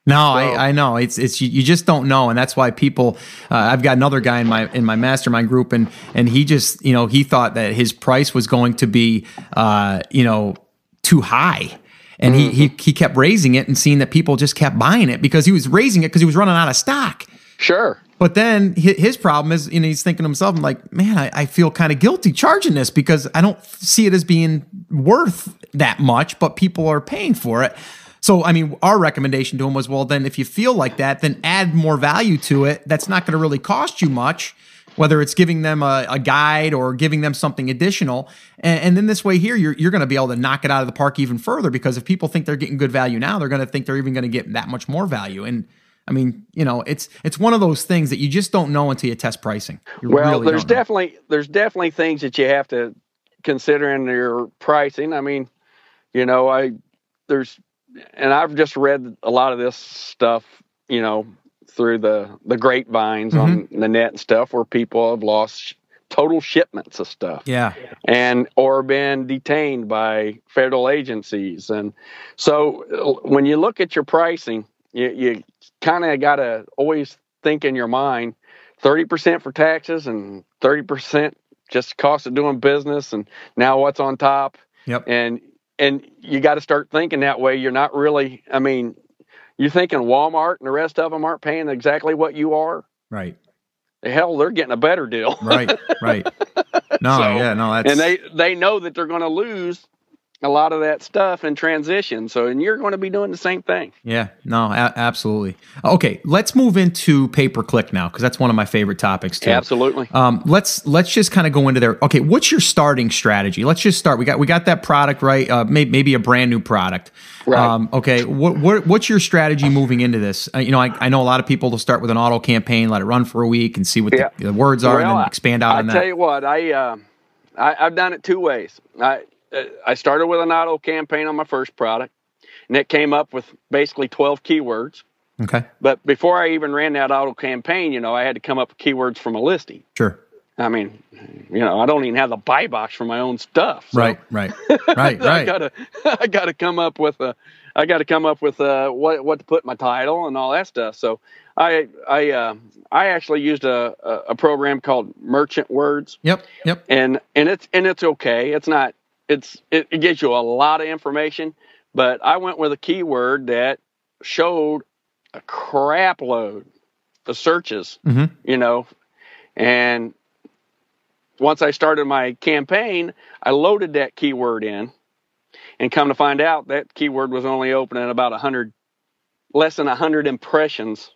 No, I know it's you just don't know, and that's why people. I've got another guy in my mastermind group, and he just he thought that his price was going to be too high, and he kept raising it and seeing that people just kept buying it because he was raising it because he was running out of stock. Sure. But then his problem is, he's thinking to himself, I'm like, man, I feel kind of guilty charging this because I don't see it as being worth that much, but people are paying for it. So, our recommendation to him was, well, then if you feel like that, then add more value to it. That's not going to really cost you much, whether it's giving them a guide or giving them something additional. And then this way here, you're going to be able to knock it out of the park even further, because if people think they're getting good value now, they're going to think they're even going to get that much more value. And it's one of those things that you just don't know until you test pricing. There's definitely things that you have to consider in your pricing. And I've just read a lot of this stuff, through the grapevines on the net and stuff, where people have lost total shipments of stuff. Yeah. Or been detained by federal agencies. And so when you look at your pricing, you kind of got to always think in your mind, 30% for taxes and 30% just cost of doing business. And now what's on top? Yep. And and you got to start thinking that way. You're not really, I mean, you're thinking Walmart and the rest of them aren't paying exactly what you are. Right. Hell, they're getting a better deal. Right. No, that's, and they know that they're going to lose a lot of that stuff in transition. So, and you're going to be doing the same thing. Yeah, no, absolutely. Okay, let's move into pay-per-click now, because that's one of my favorite topics too. Absolutely. Let's just kind of go into there. Okay, what's your starting strategy? Let's just start. We got that product, right? Maybe a brand new product. Right. Okay, what's your strategy moving into this? I know a lot of people will start with an auto campaign, let it run for a week, and see what the words are, and then expand out on that. I tell you what, I've done it two ways. I started with an auto campaign on my first product, and it came up with basically 12 keywords. Okay. But before I even ran that auto campaign, I had to come up with keywords from a listing. Sure. I mean, I don't even have the buy box for my own stuff. So. Right. I gotta come up with what to put in my title and all that stuff. So I actually used a program called Merchant Words. Yep. And it's okay. It gives you a lot of information, but I went with a keyword that showed a crap load of searches, and once I started my campaign, I loaded that keyword in, and come to find out that keyword was only opening about less than 100 impressions.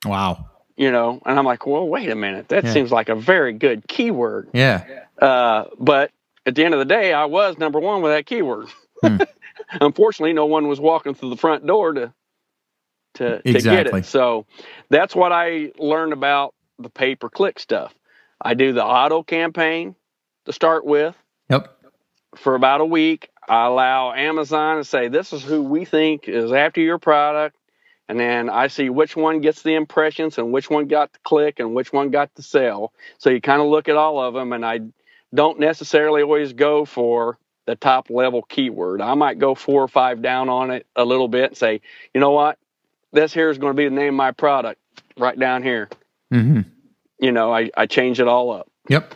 Wow. And I'm like, well, wait a minute. That seems like a very good keyword. Yeah. But at the end of the day, I was number one with that keyword. Unfortunately, no one was walking through the front door to get it. So that's what I learned about the pay-per-click stuff. I do the auto campaign to start with. Yep. For about a week, I allow Amazon to say, this is who we think is after your product. And then I see which one gets the impressions and which one got the click and which one got the sale. So you kind of look at all of them, and I don't necessarily always go for the top level keyword. I might go 4 or 5 down on it a little bit and say, you know what? This here is going to be the name of my product right down here. Mm-hmm. I change it all up. Yep.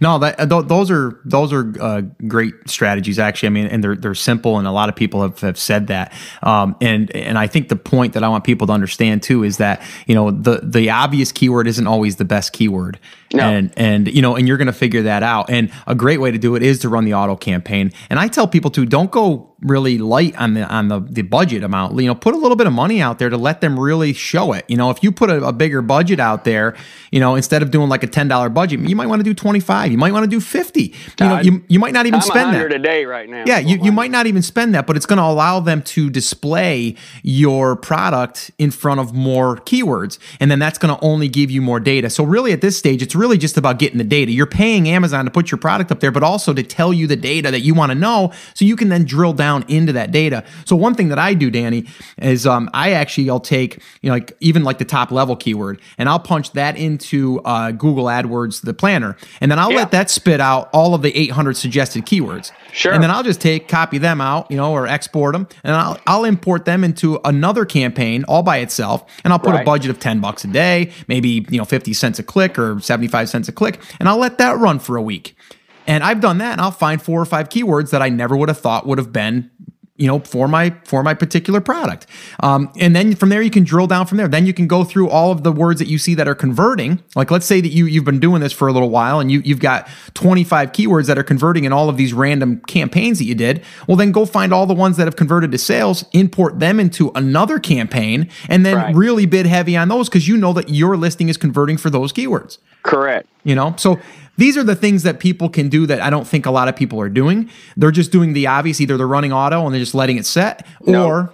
No, those are great strategies, actually. I mean, and they're simple, and a lot of people have said that. And I think the point that I want people to understand too is that the obvious keyword isn't always the best keyword. No. And you're going to figure that out. And a great way to do it is to run the auto campaign. And I tell people to don't go really light on the budget amount. Put a little bit of money out there to let them really show it. If you put a bigger budget out there, instead of doing like a $10 budget, you might want to do 25. You might want to do 50. You might not even spend that. I'm 100 a day right now. Yeah, you might not even spend that, but it's going to allow them to display your product in front of more keywords, and then that's going to only give you more data. So really, at this stage, it's really just about getting the data. You're paying Amazon to put your product up there, but also to tell you the data that you want to know, so you can then drill down into that data. So one thing that I do, Danny, is I'll take even the top level keyword, and I'll punch that into Google AdWords, the planner, and then I'll let that spit out all of the 800 suggested keywords. Sure. And then I'll just copy them out, or export them, and I'll import them into another campaign all by itself, and I'll put a budget of $10 a day, maybe 50 cents a click or 75 cents a click, and I'll let that run for a week. And I've done that, and I'll find 4 or 5 keywords that I never would have thought would have been for my particular product. And then from there, you can drill down from there. Then you can go through all of the words that you see that are converting. Like, let's say that you've been doing this for a little while, and you've got 25 keywords that are converting in all of these random campaigns that you did. Well, then go find all the ones that have converted to sales, import them into another campaign, and then really bid heavy on those, because you know that your listing is converting for those keywords. Correct. So these are the things that people can do that I don't think a lot of people are doing. They're just doing the obvious. Either they're running auto and they're just letting it set, or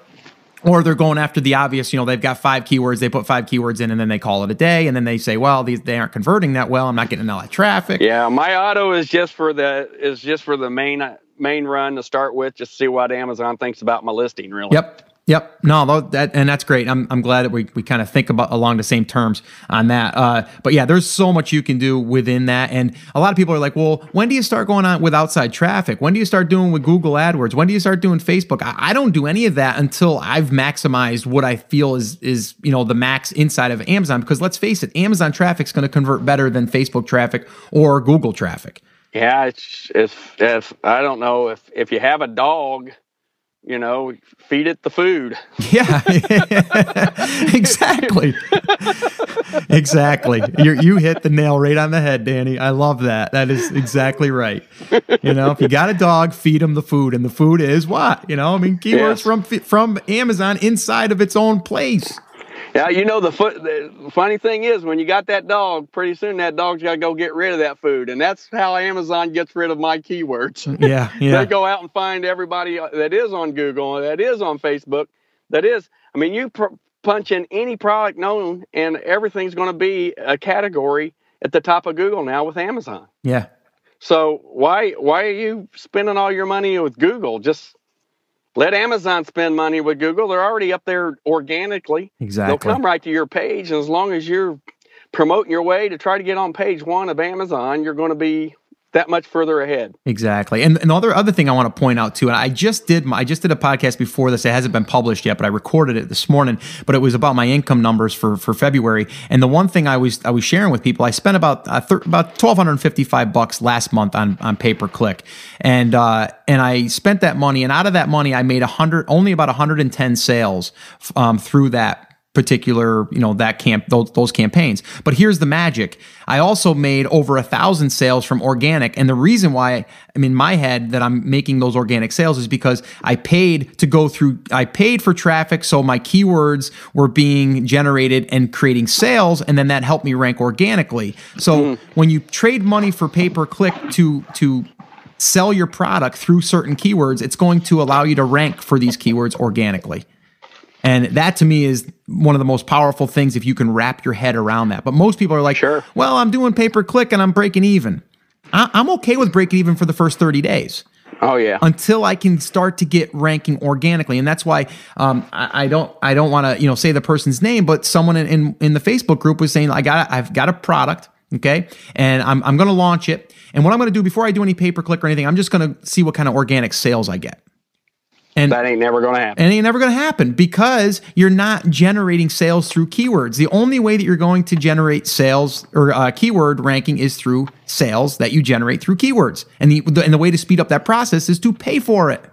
they're going after the obvious. They've got 5 keywords. They put 5 keywords in, and then they call it a day. And then they say, well, they aren't converting that well. I'm not getting all that traffic. Yeah, my auto is just for the main run to start with, just to see what Amazon thinks about my listing. Really. Yep. No, that's great. I'm glad that we kind of think about along the same terms on that. But yeah, there's so much you can do within that. And a lot of people are like, well, when do you start going on with outside traffic? When do you start doing with Google AdWords? When do you start doing Facebook? I don't do any of that until I've maximized what I feel is the max inside of Amazon. Because let's face it, Amazon traffic is going to convert better than Facebook traffic or Google traffic. Yeah, it's I don't know if you have a dog, feed it the food. Yeah, exactly. Exactly. You hit the nail right on the head, Danny. I love that. That is exactly right. If you got a dog, feed him the food, and the food is what? Keywords Yes. from Amazon inside of its own place. Yeah, the funny thing is when you got that dog, pretty soon that dog's got to go get rid of that food, and that's how Amazon gets rid of my keywords. Yeah, They yeah. go out and find everybody that is on Google, that is on Facebook, that is. I mean, punch in any product known, and everything's going to be a category at the top of Google now with Amazon. Yeah. So why are you spending all your money with Google? Just let Amazon spend money with Google. They're already up there organically. Exactly. They'll come right to your page. And as long as you're promoting your way to try to get on page 1 of Amazon, you're going to be that much further ahead. Exactly. And other thing I want to point out too, and I just did a podcast before this. It hasn't been published yet, but I recorded it this morning. But it was about my income numbers for February. And the one thing I was sharing with people, I spent about $1,255 last month on pay per click, and I spent that money. And out of that money, I made only about 110 sales through that particular, those campaigns. But here's the magic. I also made over 1,000 sales from organic. And the reason why I'm in my head that I'm making those organic sales is because I paid for traffic. So my keywords were being generated and creating sales. And then that helped me rank organically. So when you trade money for pay per click to sell your product through certain keywords, it's going to allow you to rank for these keywords organically. And that to me is one of the most powerful things if you can wrap your head around that. But most people are like, Sure. Well, I'm doing pay per click and I'm breaking even. I'm okay with breaking even for the first 30 days. Oh, yeah. Until I can start to get ranking organically. And that's why I don't want to say the person's name, but someone in the Facebook group was saying, I've got a product, okay, and I'm going to launch it. And what I'm going to do before I do any pay per click or anything, I'm just going to see what kind of organic sales I get. And that ain't never going to happen. And it ain't never going to happen because you're not generating sales through keywords. The only way that you're going to generate sales or keyword ranking is through sales that you generate through keywords. And the way to speed up that process is to pay for it.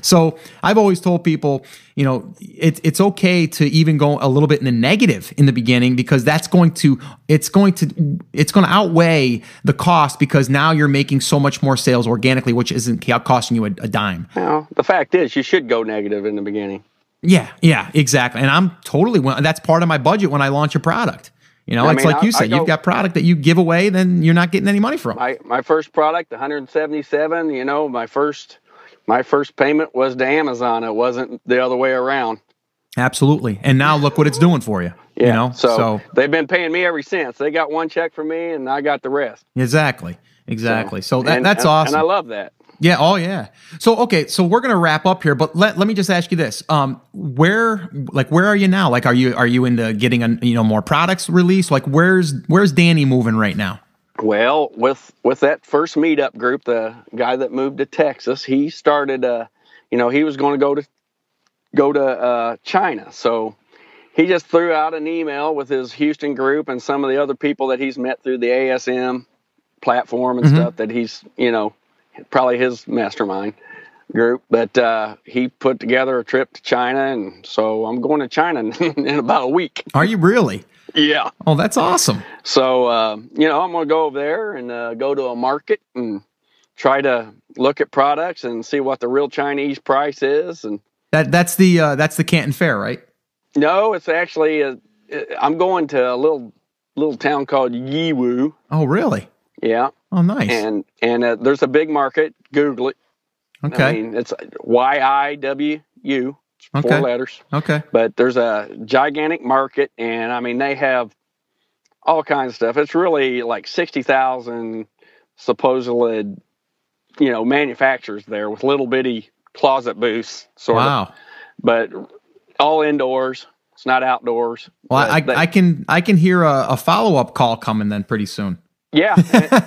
So I've always told people, it's okay to even go a little bit in the negative in the beginning because it's going to outweigh the cost because now you're making so much more sales organically, which isn't costing you a dime. Well, the fact is you should go negative in the beginning. Yeah, exactly. And I'm that's part of my budget when I launch a product. Like you said, you've got product that you give away, then you're not getting any money from. My first product, 177, my first payment was to Amazon. It wasn't the other way around. Absolutely. And now look what it's doing for you. Yeah. So they've been paying me ever since. They got one check from me and I got the rest. Exactly. So that's awesome. And I love that. Yeah. Oh yeah. So, okay. So we're going to wrap up here, but let me just ask you this. Where are you now? Like, are you into getting more products released? Like where's Danny moving right now? Well, with that first meetup group, the guy that moved to Texas, he started, he was going to go to China. So he just threw out an email with his Houston group and some of the other people that he's met through the ASM platform and stuff that he's, probably his mastermind group. But he put together a trip to China. And so I'm going to China in about a week. Are you really? Yeah. Oh, that's awesome. So, I'm going to go over there and go to a market and try to look at products and see what the real Chinese price is. And that's the Canton Fair, right? No, it's actually I'm going to a little town called Yiwu. Oh, really? Yeah. Oh, nice. And there's a big market. Google it. Okay. I mean, it's YIWU. 4 letters. Okay. But there's a gigantic market, and I mean, they have all kinds of stuff. It's really like 60,000 supposedly, manufacturers there with little bitty closet booths, sort of. But all indoors. It's not outdoors. Well, I can hear a follow-up call coming then pretty soon. Yeah.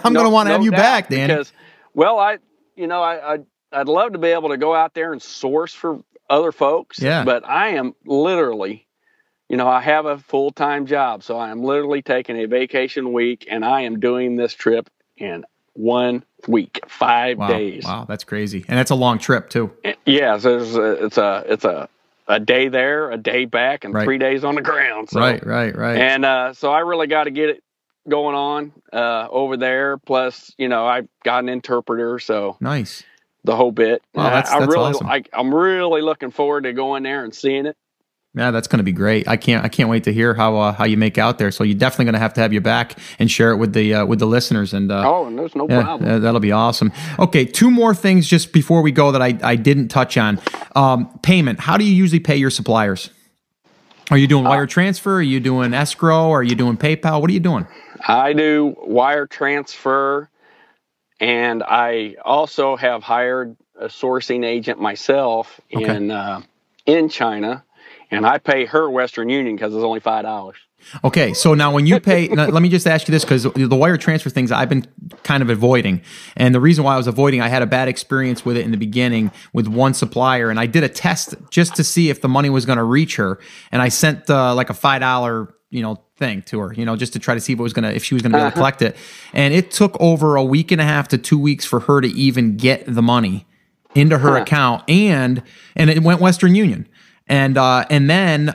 I'm going to want to have you back, Danny. Because, well, I'd love to be able to go out there and source for other folks. Yeah. But I am literally, I have a full-time job, so I am literally taking a vacation week, and I am doing this trip in 1 week, 5 days. Wow, that's crazy, and that's a long trip too. Yeah, so it's a day there, a day back, and 3 days on the ground. So, right. And so I really got to get it going on over there. Plus, I've got an interpreter, so nice. The whole bit. Wow, that's awesome. I'm really looking forward to going there and seeing it. Yeah, that's going to be great. I can't wait to hear how you make out there. So you're definitely going to have you back and share it with the listeners. And and there's no problem. That'll be awesome. Okay, 2 more things just before we go that I didn't touch on. Payment. How do you usually pay your suppliers? Are you doing wire transfer? Are you doing escrow? Are you doing PayPal? What are you doing? I do wire transfer, and I also have hired a sourcing agent myself in China. And I pay her Western Union because it's only $5. Okay, so now when you pay, now, let me just ask you this, because the wire transfer things I've been kind of avoiding. And the reason why I was avoiding, I had a bad experience with it in the beginning with one supplier. And I did a test just to see if the money was going to reach her. And I sent like a $5 thing to her, just to try to see if she was gonna be able to collect it. And it took over a week and a half to 2 weeks for her to even get the money into her account, and it went Western Union. And then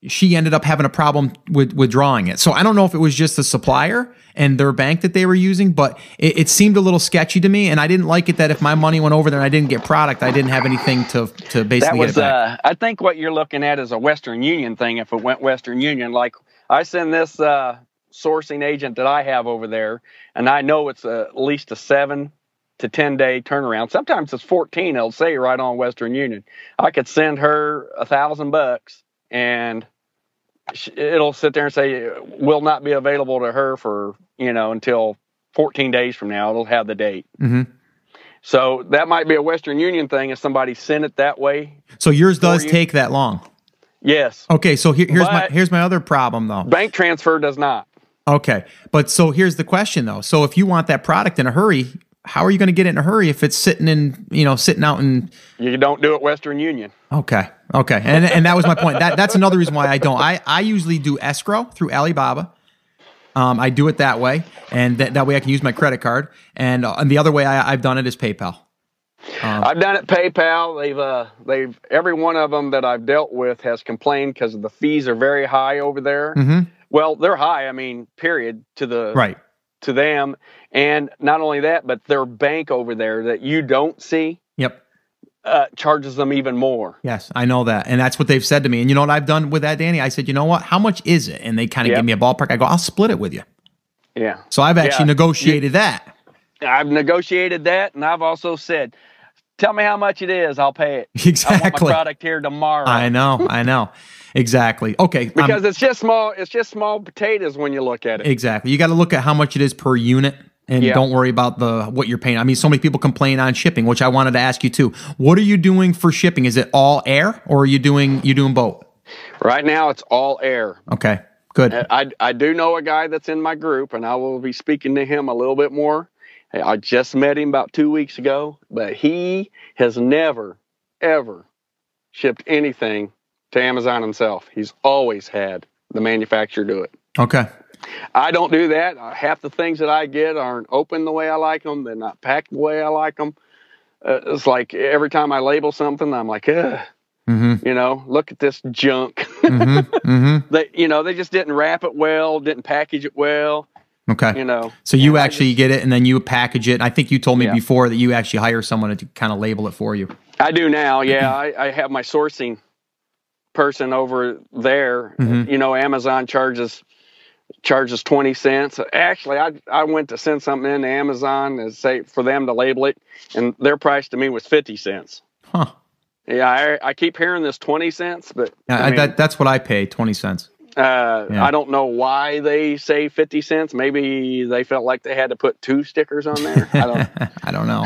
she ended up having a problem with withdrawing it. So I don't know if it was just the supplier and their bank that they were using, but it seemed a little sketchy to me. And I didn't like it that if my money went over there and I didn't get product, I didn't have anything to basically get it back. I think what you're looking at is a Western Union thing. If it went Western Union, like I send this sourcing agent that I have over there, and I know it's at least a 7 to 10 day turnaround. Sometimes it's 14. It'll say right on Western Union. I could send her $1,000 and it'll sit there and say will not be available to her for until 14 days from now. It'll have the date. Mm-hmm. So that might be a Western Union thing if somebody sent it that way. So yours does take that long. Yes. Okay. So here's my other problem though. Bank transfer does not. Okay, but so here's the question though. So if you want that product in a hurry, how are you going to get it in a hurry if it's sitting out in? You don't do it Western Union. Okay, and that was my point. That's another reason why I don't. I usually do escrow through Alibaba. I do it that way, and that way I can use my credit card. And the other way I've done it is PayPal. I've done it PayPal. They've every one of them that I've dealt with has complained because the fees are very high over there. Mm-hmm. Well, they're high. I mean, period to them. And not only that, but their bank over there that you don't see. Yep. Charges them even more. Yes, I know that. And that's what they've said to me. And you know what I've done with that, Danny? I said, you know what? How much is it? And they kind of give me a ballpark. I go, I'll split it with you. Yeah. So I've actually negotiated that. I've negotiated that. And I've also said, tell me how much it is. I'll pay it. Exactly. I want my product here tomorrow. I know. Exactly. Okay. Because it's just small potatoes when you look at it. Exactly. You got to look at how much it is per unit. And don't worry about what you're paying. I mean, so many people complain on shipping, which I wanted to ask you too. What are you doing for shipping? Is it all air, or are you doing both? Right now, it's all air. Okay, good. I do know a guy that's in my group, and I will be speaking to him a little bit more. I just met him about 2 weeks ago, but he has never, ever shipped anything to Amazon himself. He's always had the manufacturer do it. Okay. I don't do that. Half the things that I get aren't open the way I like them. They're not packed the way I like them. It's like every time I label something, I'm like, ugh. Mm-hmm. Look at this junk. Mm-hmm. They just didn't wrap it well, didn't package it well. Okay. So you actually get it and then you package it. I think you told me before that you actually hire someone to kind of label it for you. I do now. Yeah. I have my sourcing person over there. Mm-hmm. Amazon charges 20 cents. Actually, I went to send something into Amazon and say for them to label it, and their price to me was 50 cents. Huh. Yeah, I keep hearing this 20 cents, but that's what I pay, 20 cents. I don't know why they say 50 cents. Maybe they felt like they had to put 2 stickers on there. I don't know.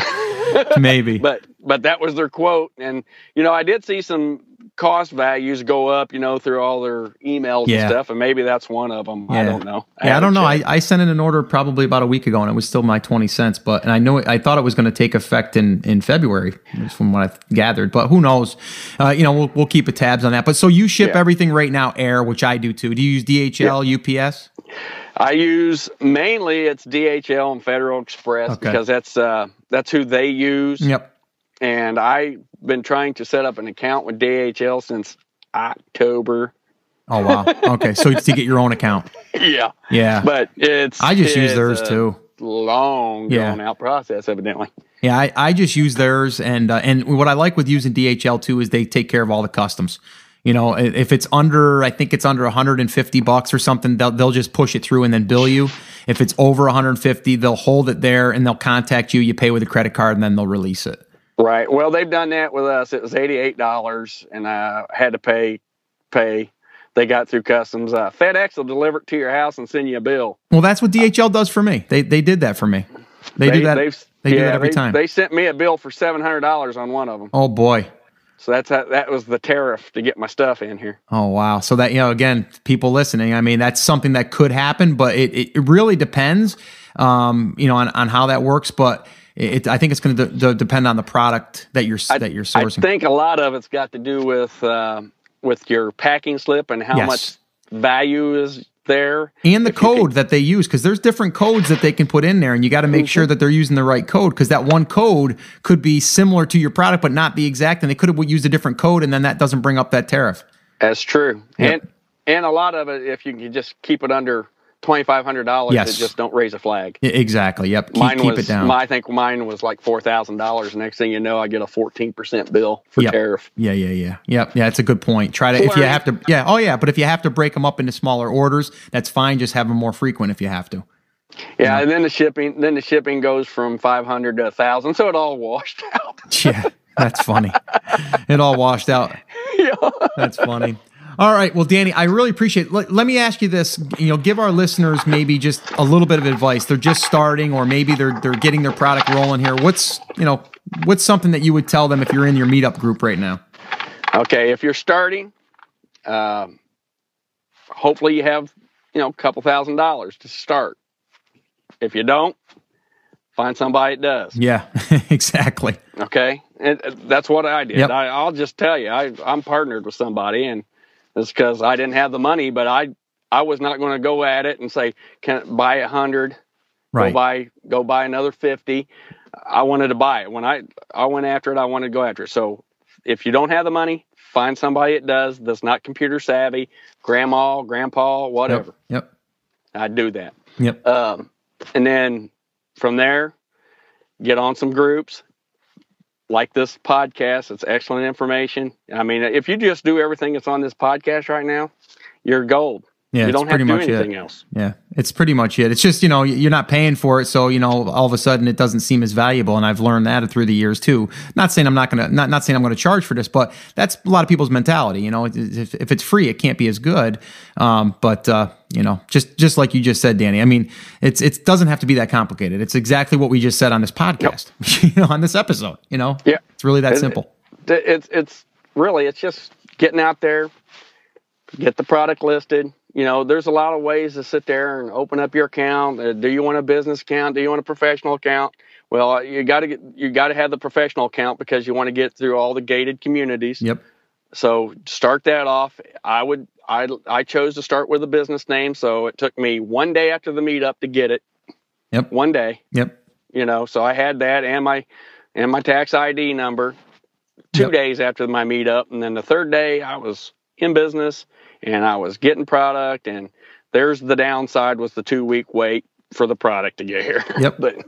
Maybe. But that was their quote. And, I did see some cost values go up, through all their emails and stuff. And maybe that's one of them. Yeah. I don't know. I don't know. I sent in an order probably about a week ago and it was still my 20 cents. And I thought it was going to take effect in February, from what I've gathered. But who knows? We'll keep a tabs on that. But so you ship everything right now, air, which I do too. Do you use DHL, UPS? I use mainly it's DHL and Federal Express because that's who they use. Yep. And I've been trying to set up an account with DHL since October. Oh, wow. Okay. So to get your own account. Yeah. Yeah. But I just use theirs too. Long drawn out process, evidently. Yeah, I just use theirs, and what I like with using DHL too is they take care of all the customs. You know, if it's under, I think it's under $150 or something, they'll just push it through and then bill you. If it's over 150, they'll hold it there and they'll contact you. You pay with a credit card and then they'll release it. Right. Well, they've done that with us. It was $88, and I had to pay. They got through customs. FedEx will deliver it to your house and send you a bill. Well, that's what DHL does for me. They did that for me. They do that. They do that every time. They sent me a bill for $700 on one of them. Oh boy. So that was the tariff to get my stuff in here. Oh wow. So that, again, people listening, I mean, that's something that could happen, but it really depends, on how that works. But I think it's going to depend on the product that you're sourcing. I think a lot of it's got to do with your packing slip and how much value is there. And the code that they use, because there's different codes that they can put in there, and you got to make sure that they're using the right code, because that one code could be similar to your product, but not the exact, and they could have used a different code, and then that doesn't bring up that tariff. That's true. Yep. And a lot of it, if you can just keep it under $2,500, yes. it just don't raise a flag. Exactly. Yep. Keep it down. I think mine was like $4,000. Next thing you know, I get a 14% bill for tariff. Yeah. Yep. Yeah. That's a good point. Try to, if you have to, yeah. Oh yeah. But if you have to break them up into smaller orders, that's fine. Just have them more frequent if you have to. Yeah. And then the shipping goes from 500 to 1,000. So it all washed out. Yeah. That's funny. It all washed out. Yeah. That's funny. All right. Well, Danny, I really appreciate it. Let me ask you this, give our listeners maybe just a little bit of advice. They're just starting, or maybe they're getting their product rolling here. What's something that you would tell them if you're in your meetup group right now? Okay. If you're starting, hopefully you have, a couple $1,000s to start. If you don't, find somebody that does. Yeah, exactly. Okay. And that's what I did. Yep. I'll just tell you, I'm partnered with somebody, and it's because I didn't have the money, but I was not going to go at it and say, can I buy 100? Right. Go buy another 50. I wanted to buy it. When I went after it, I wanted to go after it. So if you don't have the money, find somebody that does, that's not computer savvy, grandma, grandpa, whatever. Yep. I'd do that. Yep. And then from there, get on some groups. Like this podcast, it's excellent information. I mean, if you just do everything that's on this podcast right now, you're gold. Yeah, you don't have to do anything else. Yeah, it's pretty much it. It's just, you're not paying for it, so, all of a sudden it doesn't seem as valuable, and I've learned that through the years too. Not saying I'm not saying I'm going to charge for this, but that's a lot of people's mentality. If it's free, it can't be as good. Just like you just said, Danny. I mean, it doesn't have to be that complicated. It's exactly what we just said on this podcast. Yep. On this episode. Yeah, it's really that simple. It's just getting out there, get the product listed. There's a lot of ways to sit there and open up your account. Do you want a business account? Do you want a professional account? Well, you got to have the professional account because you want to get through all the gated communities. Yep. So start that off. I chose to start with a business name, so it took me one day after the meetup to get it. Yep. One day. Yep. So I had that and my tax ID number 2 days after my meetup, and then the third day I was in business. And I was getting product, and there's the downside was the 2-week wait for the product to get here. Yep. But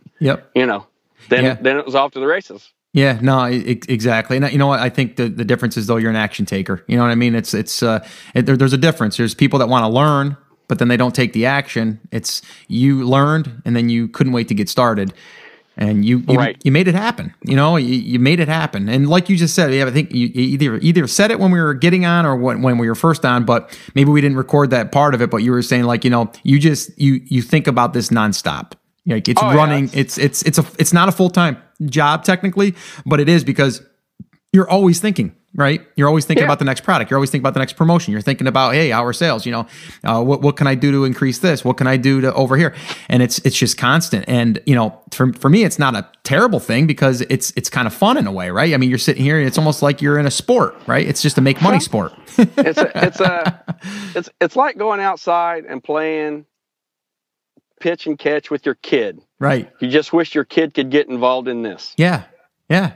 then it was off to the races. Yeah, no, exactly. And you know what? I think the difference is, though, you're an action taker. You know what I mean? There's a difference. There's people that want to learn, but then they don't take the action. It's you learned, and then you couldn't wait to get started. And you made it happen. You made it happen. And like you just said, I think you either said it when we were getting on or when we were first on, but maybe we didn't record that part of it. But you were saying, you think about this nonstop. It's running. Yeah. It's not a full-time job technically, but it is because you're always thinking. Right? You're always thinking about the next product. You're always thinking about the next promotion. You're thinking about, hey, our sales, what can I do to increase this? What can I do to over here? And it's just constant. And, for me, it's not a terrible thing because it's kind of fun in a way, right? I mean, you're sitting here and it's almost like you're in a sport, right? It's just a make money sport. It's like going outside and playing pitch and catch with your kid. Right. You just wish your kid could get involved in this. Yeah. Yeah.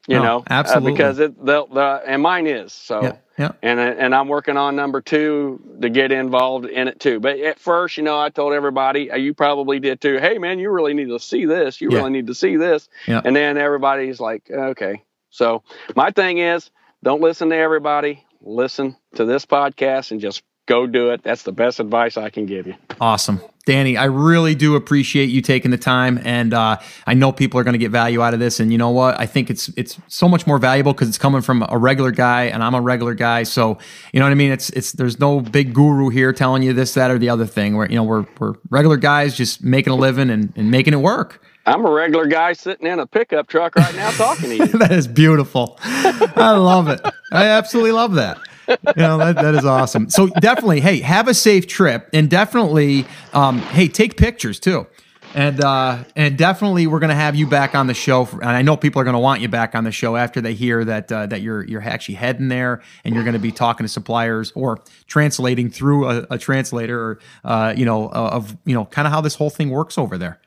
You know, absolutely. Because and mine is so. Yeah. Yeah. And I'm working on number 2 to get involved in it too. But at first, you know, I told everybody, you probably did too. Hey man, you really need to see this. You really need to see this. Yeah. And then everybody's like, okay. So my thing is, don't listen to everybody. Listen to this podcast and just go do it. That's the best advice I can give you. Awesome. Danny, I really do appreciate you taking the time, and I know people are going to get value out of this. And you know what? I think it's so much more valuable because it's coming from a regular guy, and I'm a regular guy. So you know what I mean? It's there's no big guru here telling you this, that, or the other thing. We're regular guys just making a living and making it work. I'm a regular guy sitting in a pickup truck right now talking to you. That is beautiful. I love it. I absolutely love that. That is awesome. So definitely, hey, have a safe trip, and definitely, hey, take pictures too, and definitely, we're gonna have you back on the show. And I know people are gonna want you back on the show after they hear that you're actually heading there, and you're gonna be talking to suppliers or translating through a translator, or kind of how this whole thing works over there.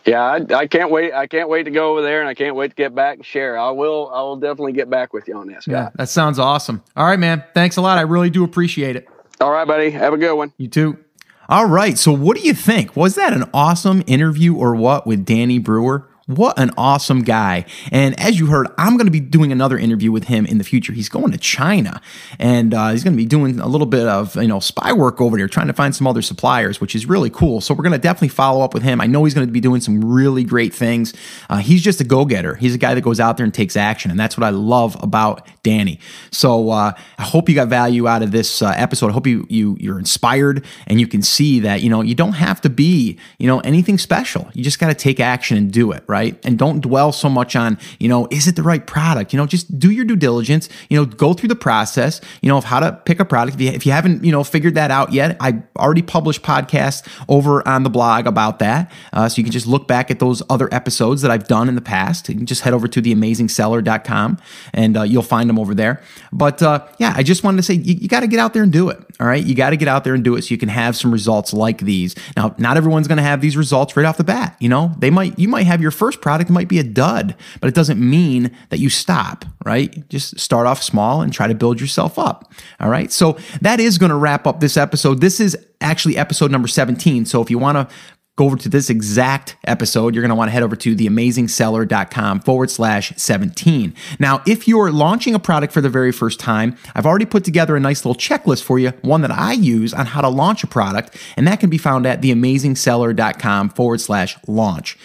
Yeah, I can't wait. I can't wait to go over there, and I can't wait to get back and share. I will definitely get back with you on this, guy. Yeah, that sounds awesome. All right, man. Thanks a lot. I really do appreciate it. All right, buddy. Have a good one. You too. All right. So what do you think? Was that an awesome interview or what with Danny Brewer? What an awesome guy. And as you heard, I'm going to be doing another interview with him in the future. He's going to China, and he's going to be doing a little bit of, spy work over there, trying to find some other suppliers, which is really cool. So we're going to definitely follow up with him. I know he's going to be doing some really great things. He's just a go-getter. He's a guy that goes out there and takes action. And that's what I love about Danny. So I hope you got value out of this episode. I hope you're inspired, and you can see that, you don't have to be, anything special. You just got to take action and do it, right? And don't dwell so much on, is it the right product? Just do your due diligence, go through the process, of how to pick a product. If you haven't, figured that out yet, I already published podcasts over on the blog about that. So you can just look back at those other episodes that I've done in the past. You can just head over to theamazingseller.com, and you'll find them over there. But I just wanted to say, you got to get out there and do it. All right. You got to get out there and do it so you can have some results like these. Now, not everyone's going to have these results right off the bat. You might have your first product might be a dud, but it doesn't mean that you stop, right? Just start off small and try to build yourself up. All right. So that is going to wrap up this episode. This is actually episode number 17. So if you want to go over to this exact episode, you're going to want to head over to theamazingseller.com/17. Now, if you're launching a product for the very first time, I've already put together a nice little checklist for you, one that I use on how to launch a product, and that can be found at theamazingseller.com/launch.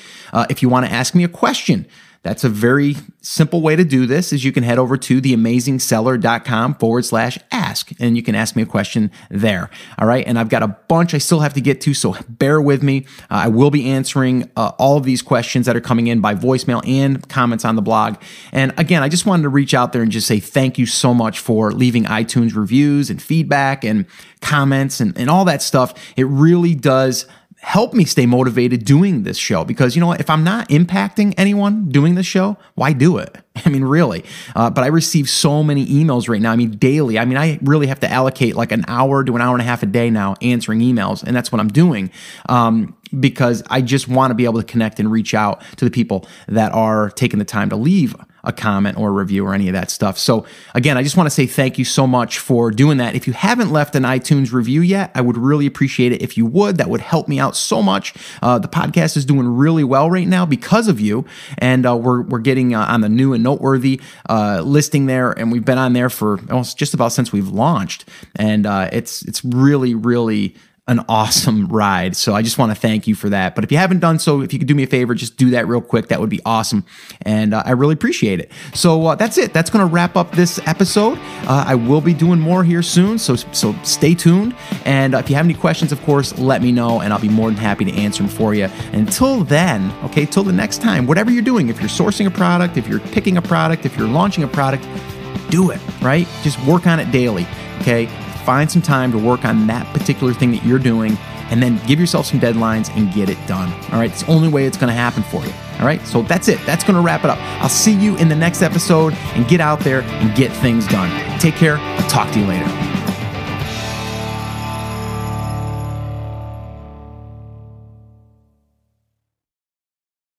If you want to ask me a question, that's a very simple way to do this, is you can head over to theamazingseller.com/ask, and you can ask me a question there. All right. And I've got a bunch I still have to get to, so bear with me. I will be answering all of these questions that are coming in by voicemail and comments on the blog. And again, I just wanted to reach out there and just say thank you so much for leaving iTunes reviews and feedback and comments and all that stuff. It really does help me stay motivated doing this show, because if I'm not impacting anyone doing this show, why do it? I mean, really. But I receive so many emails right now. I mean, daily. I mean, I really have to allocate like an hour to an hour and a half a day now answering emails, and that's what I'm doing. Because I just want to be able to connect and reach out to the people that are taking the time to leave a comment or a review or any of that stuff. So again, I just want to say thank you so much for doing that. If you haven't left an iTunes review yet, I would really appreciate it if you would. That would help me out so much. The podcast is doing really well right now because of you, and we're getting on the new and noteworthy listing there, and we've been on there for almost just about since we've launched, and it's really, really an awesome ride. So I just want to thank you for that. But if you haven't done so, if you could do me a favor, just do that real quick. That would be awesome. And I really appreciate it. So that's it. That's going to wrap up this episode. I will be doing more here soon. So stay tuned. And if you have any questions, of course, let me know, and I'll be more than happy to answer them for you. Until then, okay, till the next time, whatever you're doing, if you're sourcing a product, if you're picking a product, if you're launching a product, do it, right? Just work on it daily, okay? Find some time to work on that particular thing that you're doing, and then give yourself some deadlines and get it done. All right. It's the only way it's going to happen for you. All right. So that's it. That's going to wrap it up. I'll see you in the next episode, and get out there and get things done. Take care. I'll talk to you later.